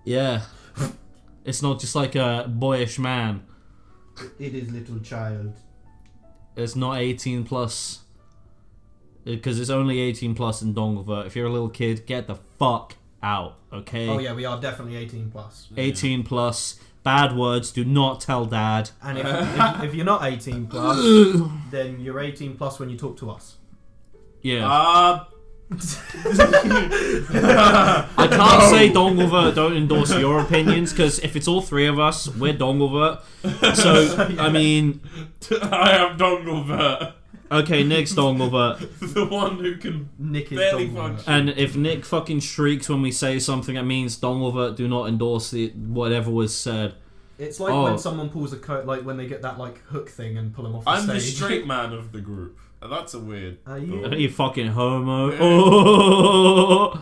Yeah. It's not just like a boyish man. It is little child. It's not 18 plus. Because it's only 18 plus in Dongelvert. If you're a little kid, get the fuck out, okay? Oh yeah, we are definitely 18 plus. 18 plus. Bad words. Do not tell Dad. And if you're not 18 plus, then you're 18 plus when you talk to us. Yeah. I can't say Dongelvert don't endorse your opinions, because if it's all three of us, we're Dongelvert. So, I mean... I am Dongelvert. Okay, Nick's Dongelvert. The one who can Nick is barely Dongelvert. function. And if Nick fucking shrieks when we say something, that means Dongelvert do not endorse whatever was said. It's like when someone pulls a coat, like when they get that like hook thing and pull them off the I'm stage. the straight man of the group. That's a weird... You fucking homo. Yeah. Oh.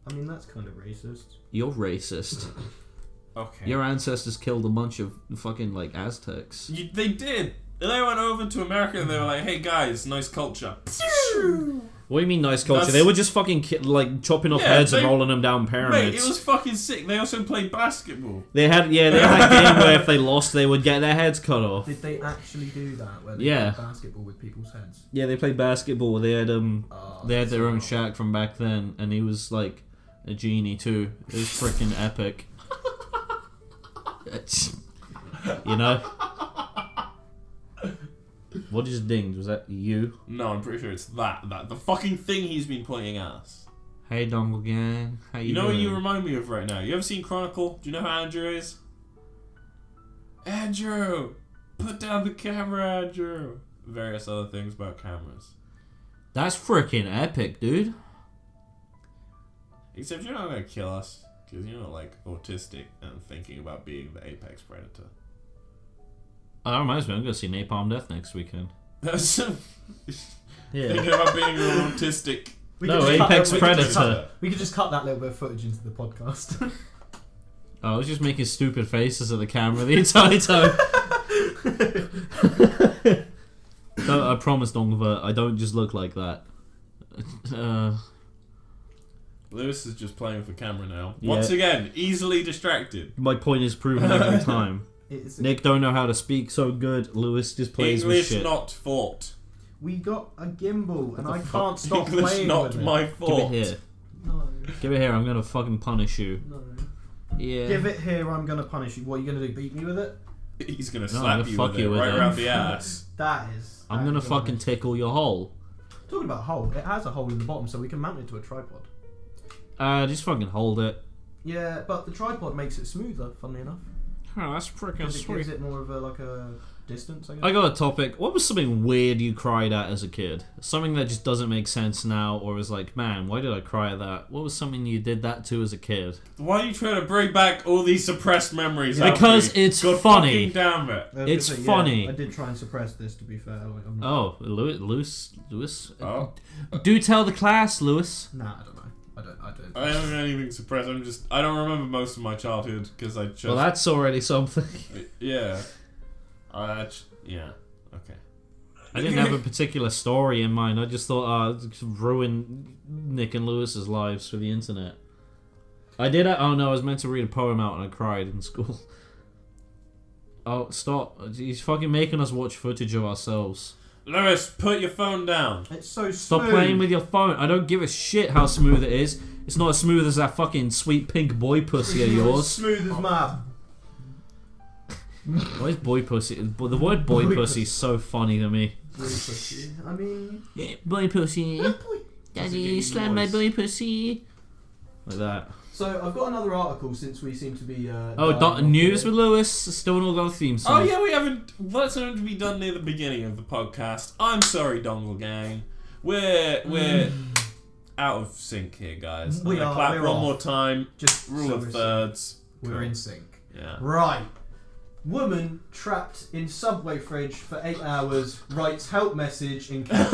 I mean, that's kind of racist. You're racist. Okay. Your ancestors killed a bunch of fucking, like, Aztecs. They did. They went over to America and they were like, hey guys, nice culture. What do you mean nice culture? That's- They were just fucking, chopping off heads and rolling them down Mate, pyramids. it was fucking sick. They also played basketball. They had a game where if they lost, they would get their heads cut off. Did they actually do that? Where they Yeah. played basketball with people's heads? Yeah, they played basketball. They had they had their own that's Shaq from back then, and he was like a genie too. It was freaking epic. You know. What just dinged? Was that you? No, I'm pretty sure it's that. The fucking thing he's been pointing at us. Hey, Dongle Gang. How you You know doing? what you remind me of right now? You ever seen Chronicle? Do you know who Andrew is? Andrew! Put down the camera, Andrew! Various other things about cameras. That's freaking epic, dude. Except you're not gonna kill us, because you're not like autistic and thinking about being the apex predator. Oh, that reminds me, I'm going to see Napalm Death next weekend. Thinking Yeah. about being autistic. No, Apex Predator. We could just cut that little bit of footage into the podcast. I was just making stupid faces at the camera the entire time. No, I promise, Dongelvert, I don't just look like that. Lewis is just playing for camera now. Yeah. Once again, easily distracted. My point is proven every time. It's- Nick don't know how to speak so good. Lewis just plays with English shit. not fault. We got a gimbal and I fuck? can't stop English playing not with it. my Give fault. it here. No, Give it here. I'm gonna fucking punish you. no. Yeah. Give it here, I'm gonna punish you. What are you gonna do, beat me with it? He's gonna No, I'm slap gonna you fuck with you it with right it. around the ass. That is... I'm gonna fucking tickle your hole. Talking about hole, it has a hole in the bottom so we can mount it to a tripod. Just fucking hold it. Yeah, but the tripod makes it smoother, funnily enough. Oh, that's freaking Because it gives sweet. it more of a distance, I guess. I got a topic. What was something weird you cried at as a kid? Something that just doesn't make sense now, or is like, man, why did I cry at that? What was something you did that to as a kid? Why are you trying to bring back all these suppressed memories? Because Alfie? it's God funny. fucking damn it. I was It's gonna say, funny. I did try and suppress this, to be fair. Like, I'm not, Oh, Lewis? Oh. Do tell the class, Lewis. Nah, I don't know. I don't. I don't have anything suppressed. I don't remember most of my childhood because I just. Well, that's already something. Yeah. Yeah. Okay. I didn't have a particular story in mind. I just thought, ruin Nick and Lewis's lives for the internet. I did. Oh no, I was meant to read a poem out and I cried in school. Oh, stop! He's fucking making us watch footage of ourselves. Lewis, put your phone down. It's so Stop smooth. playing with your phone. I don't give a shit how smooth it is. It's not as smooth as that fucking sweet pink boy pussy of yours. Smooth as mad. Why is boy pussy? The word boy pussy is so funny to me. I mean, Boy pussy. Daddy, slam my boy pussy. Like that. so I've got another article since we seem to be. News with Lewis. Still not got a theme song. Oh yeah, we haven't. That's going to be done near the beginning of the podcast. I'm sorry, Dongle Gang. We're out of sync here, guys. We I'm gonna are, clap we're one off. more time. Just Rule so of we're thirds. We're Cool. in sync. Yeah. Right. Woman trapped in subway fridge for 8 hours writes help message in. Now,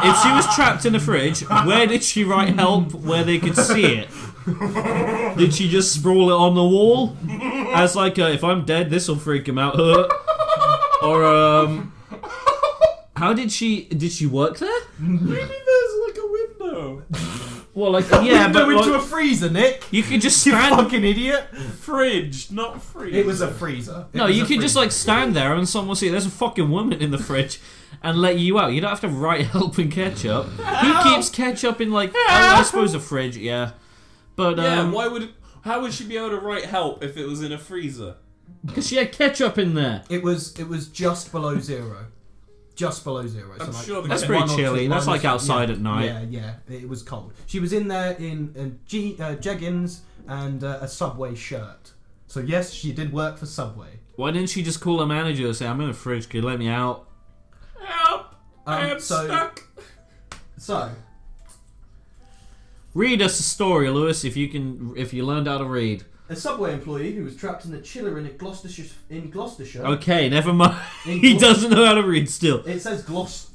if she was trapped in a fridge, where did she write help where they could see it? Did she just sprawl it on the wall? As like, if I'm dead, this will freak him out. Or, how did she work there? Maybe there's like a window. Well, like, yeah, Window but into like, a freezer, Nick. you could just You stand. fucking idiot. Fridge, not freezer. It was a freezer. It No, was you a could just freezer. like stand there and someone will see there's a fucking woman in the fridge and let you out. You don't have to write help in ketchup. Who keeps ketchup in like I suppose a fridge, yeah. But Yeah. How would she be able to write help if it was in a freezer? Because she had ketchup in there. It was just below 0. Just below 0. I'm like, sure the That's game- pretty 1 or chilly. 2, That's like yeah, outside at night. Yeah, it was cold. She was in there in jeggings and a Subway shirt. So yes, she did work for Subway. Why didn't she just call her manager and say, I'm in the fridge, can you let me out? Help! I am so- stuck. So, Read us a story, Lewis, if you learned how to read. a Subway employee who was trapped in a chiller in Gloucestershire. Okay, never mind. In He Gloucester. doesn't know how to read still. It says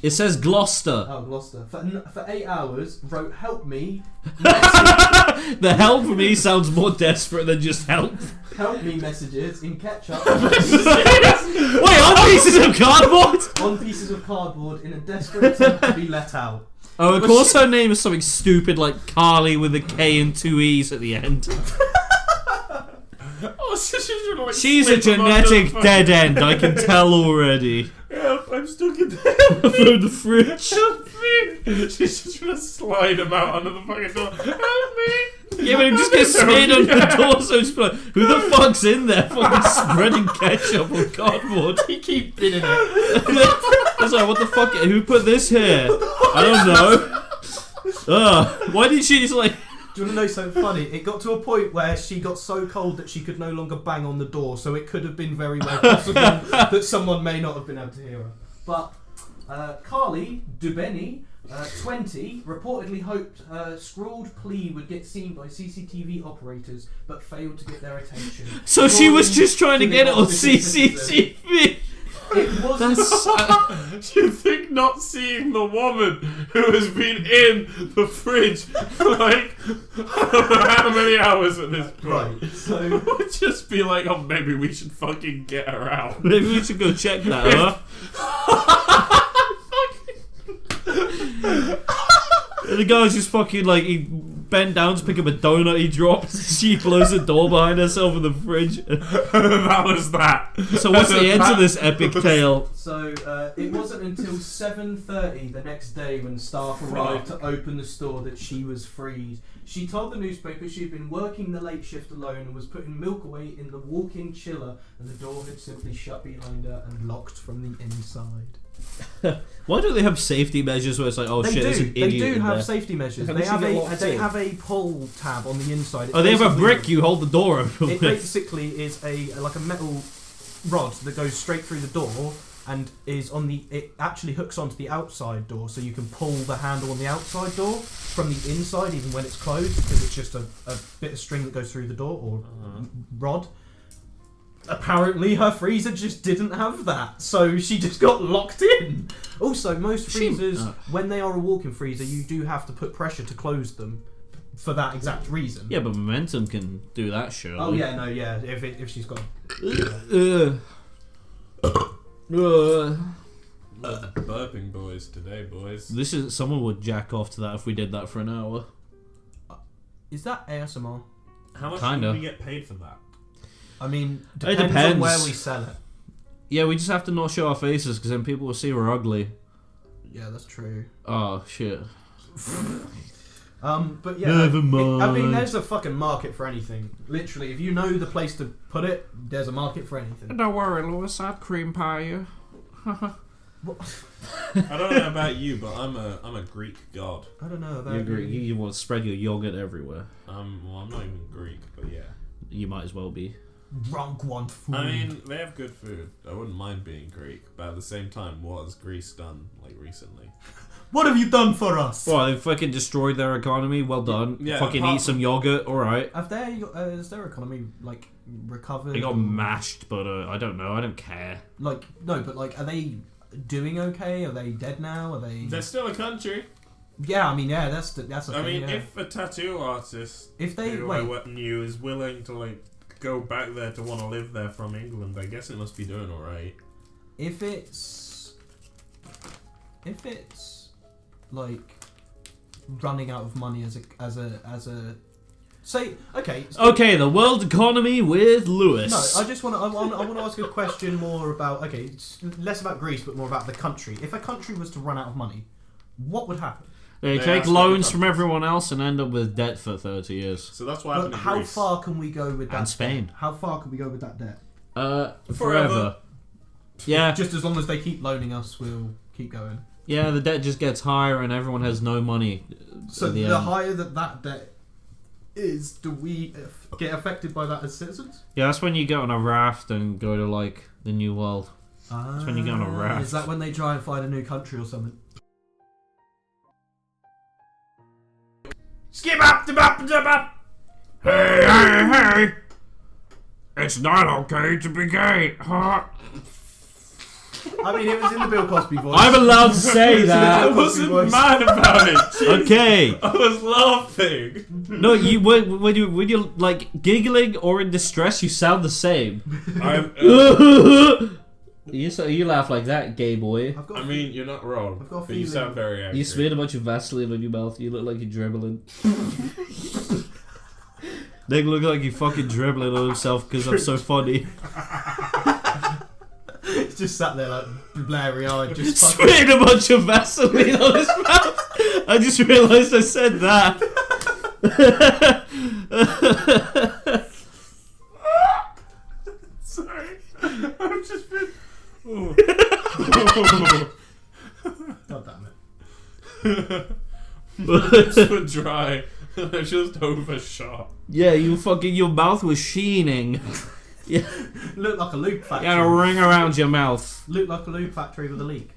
It says Gloucester. Oh, Gloucester. For 8 hours, wrote "Help me." The help for me sounds more desperate than just help. Help me messages in ketchup Wait, on pieces of cardboard? on pieces of cardboard in a desperate attempt to be let out. Oh, of course her name is something stupid like Carly with a K and 2 E's at the end. Oh, so she's gonna, like, She's a slip them under genetic the dead end, I can tell already. Help, I'm stuck in there. From the fridge. Help me! She's just gonna slide him out under the fucking door. Help me! Yeah, but it just gets smeared on the door, so it's like, who the fuck's in there fucking spreading ketchup on cardboard? He keep bidding it. It's like, what the fuck? Who put this here? I don't know. Why did she just like... Do you want to know something funny? It got to a point where she got so cold that she could no longer bang on the door, so it could have been very well possible that someone may not have been able to hear her. But Carly Dubeni, 20, reportedly hoped her scrawled plea would get seen by CCTV operators, but failed to get their attention. So she was just trying to get it on CCTV. CCTV. It wasn't. That's... Do you think not seeing the woman who has been in the fridge for like I don't know how many hours at this point Right, so would just be like, oh, maybe we should fucking get her out. Maybe we should go check that, huh? The guy's just fucking like, he bent down to pick up a donut he dropped. She closed the door behind herself in the fridge. That was that. So what's the end to this epic tale? So it wasn't until 7:30 the next day when staff arrived to open the store that she was freed. She told the newspaper she had been working the late shift alone and was putting milk away in the walk-in chiller, and the door had simply shut behind her and locked from the inside. Why don't they have safety measures where it's like, oh They shit, there's an do. idiot They do in have there. safety measures. How They does she have get a locked they in? have a pull tab on the inside. It's Oh, they have a basically- brick you hold the door open It with. basically is like a metal rod that goes straight through the door and is on the. It actually hooks onto the outside door, so you can pull the handle on the outside door from the inside, even when it's closed, because it's just a bit of string that goes through the door or rod. Apparently, her freezer just didn't have that, so she just got locked in. Also, most freezers, when they are a walk-in freezer, you do have to put pressure to close them for that exact reason. Yeah, but Momentum can do that, surely. Oh yeah, no, yeah. If she's got. Burping boys today, boys. This is someone would jack off to that if we did that for an hour. Is that ASMR? How much Kinda. do we get paid for that? I mean, It depends on depends. where we sell it. Yeah, we just have to not show our faces because then people will see we're ugly. Yeah, that's true. Oh shit. But yeah, Never I mean, mind. there's a fucking market for anything. Literally, if you know the place to put it, there's a market for anything. Don't worry, Lewis. I'd cream pie you. I don't know about you, but I'm a Greek god. I don't know about You agree? You want to spread your yogurt everywhere. Well, I'm not even Greek, but yeah. You might as well be. Wrong one food. I mean, they have good food. I wouldn't mind being Greek, but at the same time, what has Greece done like recently? what have you done for us? Well, they fucking destroyed their economy. Well done. Yeah, fucking apart eat some yogurt. All right. Have is their economy like recovered? They got or- mashed, but I don't know. I don't care. Like no, but like, are they doing okay? Are they dead now? Are they? They're still a country. Yeah, I mean, yeah, that's the I thing. mean, yeah. if a tattoo artist If they who wait, I knew is willing to like go back there to want to live there from England, I guess it must be doing all right. if it's like running out of money as a say okay. Okay, the world economy with Lewis. No, I just want to ask a question more about it's less about Greece but more about the country. If a country was to run out of money, what would happen? They take loans from everyone else and end up with debt for 30 years. So that's what But happened in how Greece. far can we go with that? And Spain. Debt? How far can we go with that debt? Forever. Yeah. Just as long as they keep loaning us, we'll keep going. Yeah, the debt just gets higher and everyone has no money. So at the the end. higher that debt is, do we get affected by that as citizens? Yeah, that's when you get on a raft and go to like the New World. That's when you get on a raft. Is that when they try and find a new country or something? Skip up the up. Hey! It's not okay to be gay, huh? I mean, it was in the Bill Cosby voice. I'm allowed to say that. I wasn't mad about it. Okay. I was laughing. No, you when you like giggling or in distress, you sound the same. You laugh like that, gay boy. I mean, you're not wrong. I've got a But you feeling- sound very angry. You smeared a bunch of Vaseline on your mouth. You look like you're dribbling. Nick look like you fucking dribbling on himself because I'm so funny. He's just sat there like blurry-eyed, just fucking... Smeared a bunch of Vaseline on his mouth. I just realised I said that. Sorry. I've just been... God damn it. My lips were dry. I just overshot. Yeah, your mouth was sheening. Yeah, Looked like a loop factory. you had a ring around your mouth. Looked like a loop factory with a leak.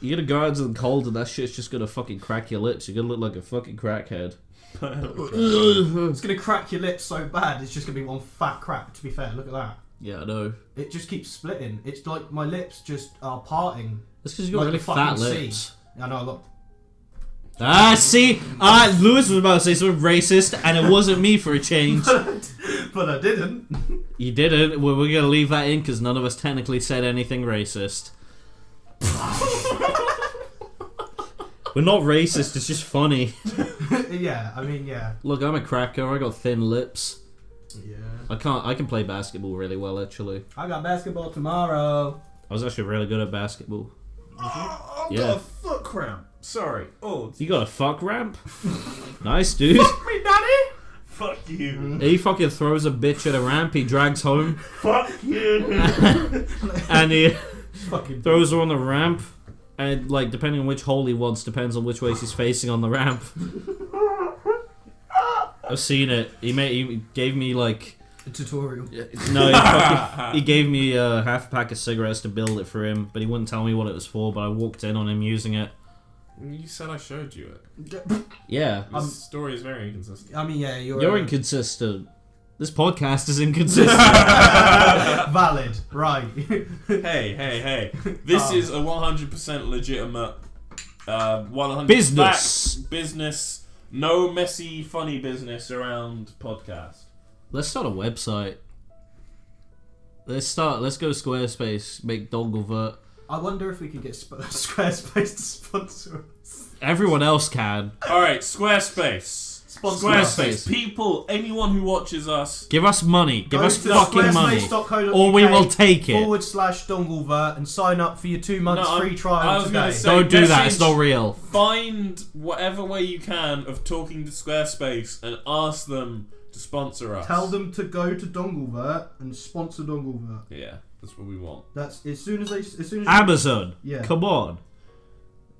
You're gonna go out into the cold and that shit's just gonna fucking crack your lips. You're gonna look like a fucking crackhead. It's gonna crack your lips so bad, it's just gonna be one fat crack, to be fair. Look at that. Yeah, I know. It just keeps splitting. It's like my lips just are parting. That's because you got Like really the fucking fat sea. lips. I know, look. See? Lewis was about to say something racist, and it wasn't me for a change. But I didn't. You didn't. We're gonna leave that in because none of us technically said anything racist. We're not racist, it's just funny. Yeah, I mean, yeah. Look, I'm a cracker, I got thin lips. Yeah. I can play basketball really well, actually. I got basketball tomorrow. I was actually really good at basketball. I've Yeah. got a foot cramp. Sorry. Oh, You got a fuck ramp? Nice, dude. Fuck me, daddy! fuck you. He fucking throws a bitch at a ramp, he drags home, Fuck you. and he Fucking throws her on the ramp. And, like, depending on which hole he wants, depends on which way she's facing on the ramp. I've seen it. He gave me, like... a tutorial. No, he gave me half a pack of cigarettes to build it for him, but he wouldn't tell me what it was for, but I walked in on him using it. You said I showed you it. Yeah. This story is very inconsistent. I mean, yeah, You're inconsistent. This podcast is inconsistent. valid, right? Hey. This is a 100% legitimate 100 Business. fact business. No messy, funny business around podcast. Let's start a website. Let's go Squarespace, make Dongelvert. I wonder if we could get Squarespace to sponsor us. Everyone else can. Alright, Squarespace. Squarespace. People, anyone who watches us, Give us money. Give Go us to fucking money. squarespace.co.uk Or we will take it. /Dongelvert and sign up for your 2 months No, free I trial was gonna today. say- Don't do that, message- it's not real. find whatever way you can of talking to Squarespace and ask them to sponsor us. Tell them to go to Dongelvert and sponsor Dongelvert. Yeah, that's what we want. That's as soon as Amazon. Yeah. Come on.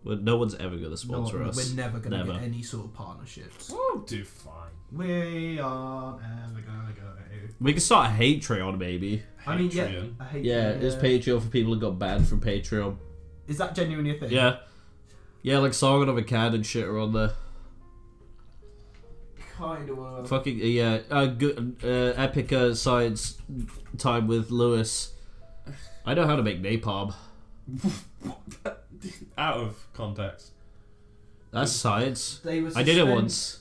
Well, no one's ever going to No, sponsor us. we're never going to Never. get any sort of partnerships. We'll do fine. We are never going to go. We can start a Patreon, maybe. I mean, yeah, Patreon. I hate Yeah, it's Patreon for people who got banned from Patreon. Is that genuinely a thing? Yeah. Yeah, like Sargon of Akkad and shit are on there. Kind of. Fucking, yeah. Good, epic science time with Lewis. I know how to make napalm. Out of context. That's science. They were I did it once.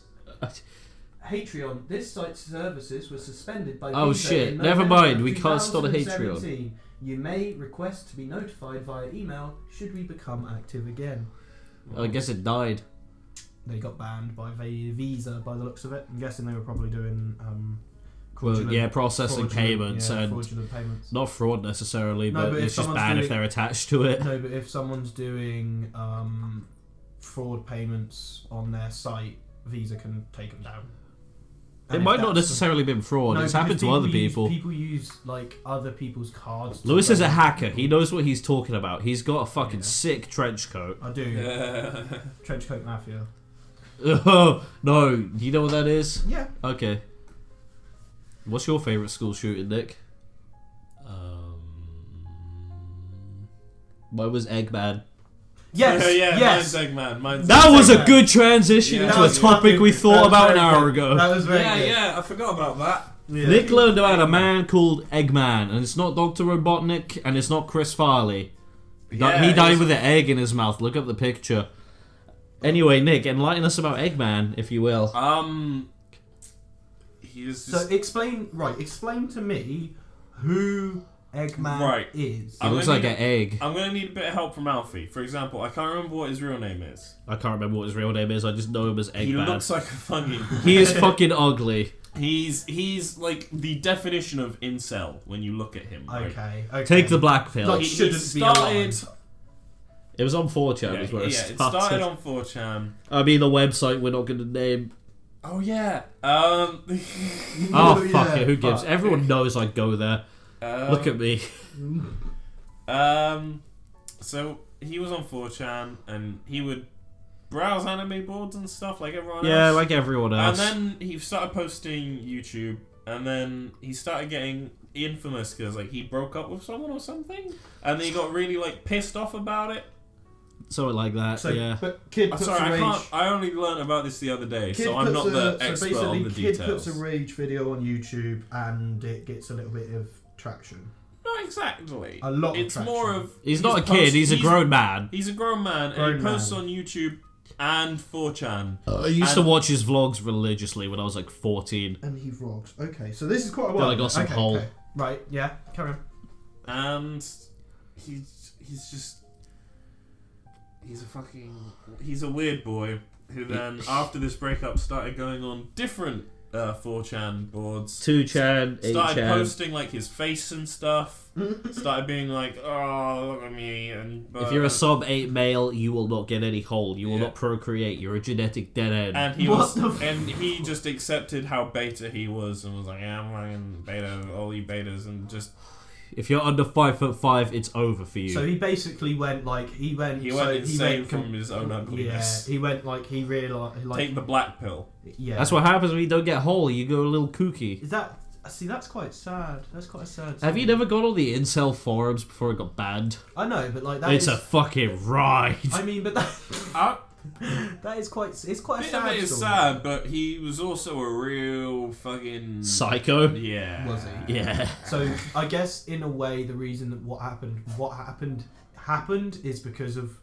Patreon. This site's services were suspended by. Oh, Visa shit. in Never November mind, we can't start a 2017. You may request to be notified via email should we become active again. I guess it died. They got banned by Visa by the looks of it. I'm guessing they were probably doing fraudulent- processing payments and fraudulent payments. not fraud necessarily, No, but but if it's just someone's bad if doing- they're attached to it. No, but if someone's doing fraud payments on their site, Visa can take them down. It And if might not that's- necessarily been fraud. No, It's happened to because other people. People use like other people's cards. to Lewis is go a on hacker. people. He knows what he's talking about. He's got a fucking Yeah. sick trench coat. I do. Trench coat mafia. Oh no! Do you know what that is? Yeah. Okay. What's your favourite school shooting, Nick? Mine was Eggman. Yes. yeah, yes. mine's Eggman. Mine's That was a Eggman. good transition Yeah, into that a was topic fucking- we that thought was about an very hour good. ago. That was very good. yeah, I forgot about that. Yeah. Nick learned about a man called Eggman, and it's not Dr. Robotnik, and it's not Chris Farley. Yeah, He died it's- with an egg in his mouth. Look up the picture. Anyway, Nick, enlighten us about Eggman, if you will. He's So just, explain to me who Eggman is. He looks like an egg. I'm gonna need a bit of help from Alfie. For example, I can't remember what his real name is. I can't remember what his real name is. I just know him as He Eggman. looks like a fucking. He is fucking ugly. He's like the definition of incel when you look at him. Right? Okay. Take the black pill. Like- He shouldn't be started. It was on 4chan Yeah, is where it it started. started on 4chan. I mean, the website we're not going to name. Oh yeah. Oh, Oh, fuck yeah, it. Who gives? fuck. Everyone knows I go there. Look at me. So he was on 4chan and he would browse anime boards and stuff like everyone Yeah, else. like everyone And else. then he started posting YouTube, and then he started getting infamous because like he broke up with someone or something, and then he got really like pissed off about it. Something like that, So, yeah. but kid I'm puts sorry, a I rage. can't. I only learned about this the other day, Kid so I'm puts not the a- expert so on the basically, Kid details. puts a rage video on YouTube and it gets a little bit of traction. Not exactly. A lot of It's traction. more of He's not a kid, he's a grown man. He's a grown man, and Grown he posts man. on YouTube and 4chan. I used to And- watch his vlogs religiously when I was like 14. And he vlogs. Okay, so this is quite a Then while. I got some okay, hole. okay. Right, yeah, carry on. And he's just he's a weird boy who then after this breakup started going on different 4chan boards, 2chan, started 8chan. posting like his face and stuff, started being like, oh look at me, and If you're a sub 8 male, you will not get any hole. You will Yeah. not procreate. You're a genetic dead end. and he What was the f- and he just accepted how beta he was and was like, yeah, I'm fucking beta, all you betas, and just If you're under 5'5", it's over for you. So he basically went like he went insane from his own ugliness. Yeah, he went like he realized like Take the black pill. yeah. That's what happens when you don't get hole. You go a little kooky. Is that? See, that's quite sad. That's quite a sad. Have you never gone on the incel forums before it got banned? I know, but like that It's is- a fucking ride. I mean, but that, Uh, that is quite. It's quite a bit of sad. it is story. sad, but he was also a real fucking Psycho. Yeah. Was he? Yeah. So I guess in a way, the reason that what happened is because of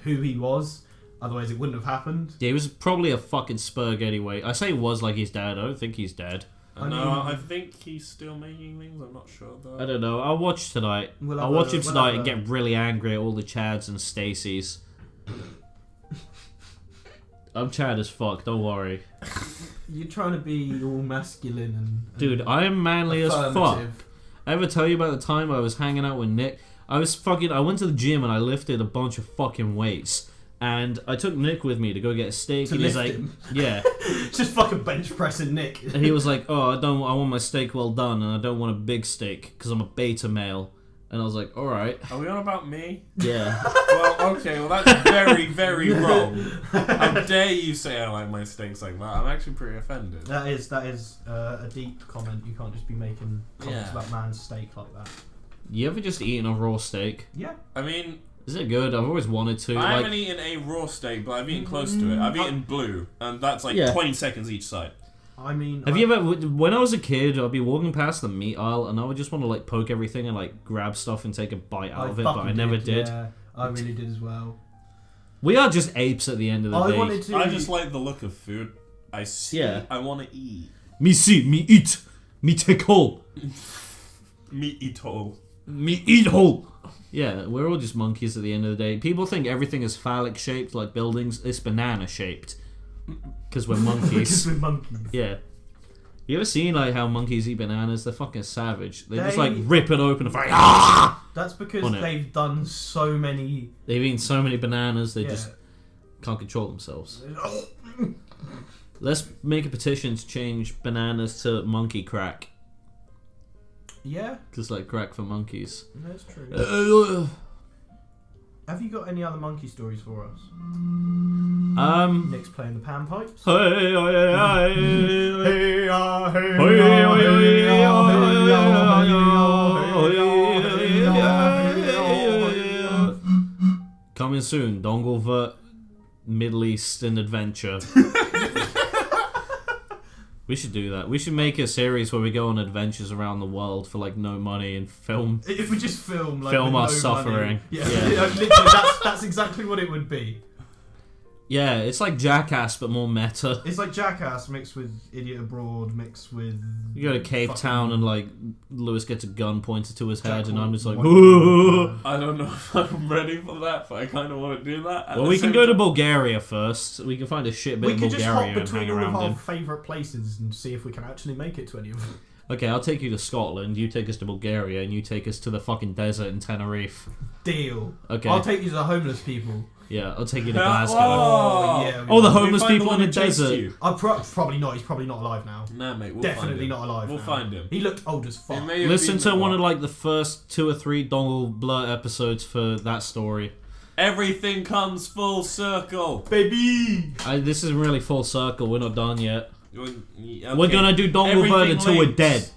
who he was. Otherwise, it wouldn't have happened. Yeah, he was probably a fucking spurg anyway. I say was like he's dead. I don't think he's dead. I No, mean- I think he's still making things. I'm not sure though. I don't know. I'll watch tonight. We'll I'll have watch a- him we'll tonight have and a- get really angry at all the Chads and Stacys. I'm Chad as fuck, don't worry. You're trying to be all masculine and Dude, I am manly as fuck. affirmative. I ever tell you about the time I was hanging out with Nick? I went to the gym and I lifted a bunch of fucking weights. And I took Nick with me to go get a steak. To and he's lift like, him? yeah. Just fucking bench pressing Nick. And he was like, oh, I want my steak well done and I don't want a big steak because I'm a beta male. And I was like, alright. Are we on about me? Yeah. Well, okay. Well, that's very, very wrong. How dare you say I like my steaks like that? I'm actually pretty offended. That is a deep comment. You can't just be making comments Yeah. about man's steak like that. You ever just eaten a raw steak? Yeah. I mean, Is it good? I've always wanted to. I like, haven't eaten a raw steak, but I've eaten close to it. I've eaten blue, and that's like Yeah. 20 seconds each side. I mean, Have you ever, when I was a kid, I'd be walking past the meat aisle and I would just want to like poke everything and like grab stuff and take a bite out of it, but I fucking never did. Yeah, I really did as well. We are just apes at the end of the I day. wanted to. I just like the look of food. I see. Yeah. I want to eat. Me see, me eat, me take hold, Me eat all. me eat whole. Yeah, we're all just monkeys at the end of the day. People think everything is phallic shaped, like buildings. It's banana shaped. Because we're monkeys. Because we're monkeys. Yeah. You ever seen like how monkeys eat bananas? They're fucking savage. They just They- like rip it open and like ah! That's because On it. they've done so many. They've eaten so many bananas they Yeah. just can't control themselves. Let's make a petition to change bananas to monkey crack. Yeah, Cause like crack for monkeys. that's true. Um, Have you got any other monkey stories for us? Nick's playing the panpipes. Coming soon, Dongelvert, Middle Eastern adventure. We should do that. We should make a series where we go on adventures around the world for like no money and film. If we just film, like, Film with our no suffering. money. Yeah, Yeah. literally, that's exactly what it would be. Yeah, it's like Jackass but more meta. It's like Jackass mixed with Idiot Abroad mixed with. You go to Cave fucking Town and like Lewis gets a gun pointed to his head and I'm just like, Jackal. I don't know if I'm ready for that, but I kind of want to do that. At well, the we can same go to time- Bulgaria first. We can find a shit bit We of could just hop Bulgaria and hang between all of around our in. favourite places and see if we can actually make it to any of them. Okay, I'll take you to Scotland, you take us to Bulgaria, and you take us to the fucking desert in Tenerife. Deal. Okay. I'll take you to the homeless people. Yeah, I'll take you to Yeah, Glasgow. oh, yeah. Oh, the We homeless find people one in the who chased desert. you. Probably not. He's probably not alive now. Nah, mate, we'll Definitely find him. not alive. We'll now. find him. He looked old as It fuck. may have Listen been to the one of like the first 2 or 3 Dongelblurt episodes for that story. Everything comes full circle. Baby. This isn't really full circle, we're not done yet. Okay. We're gonna do Dongelvert Everything until we're links. dead.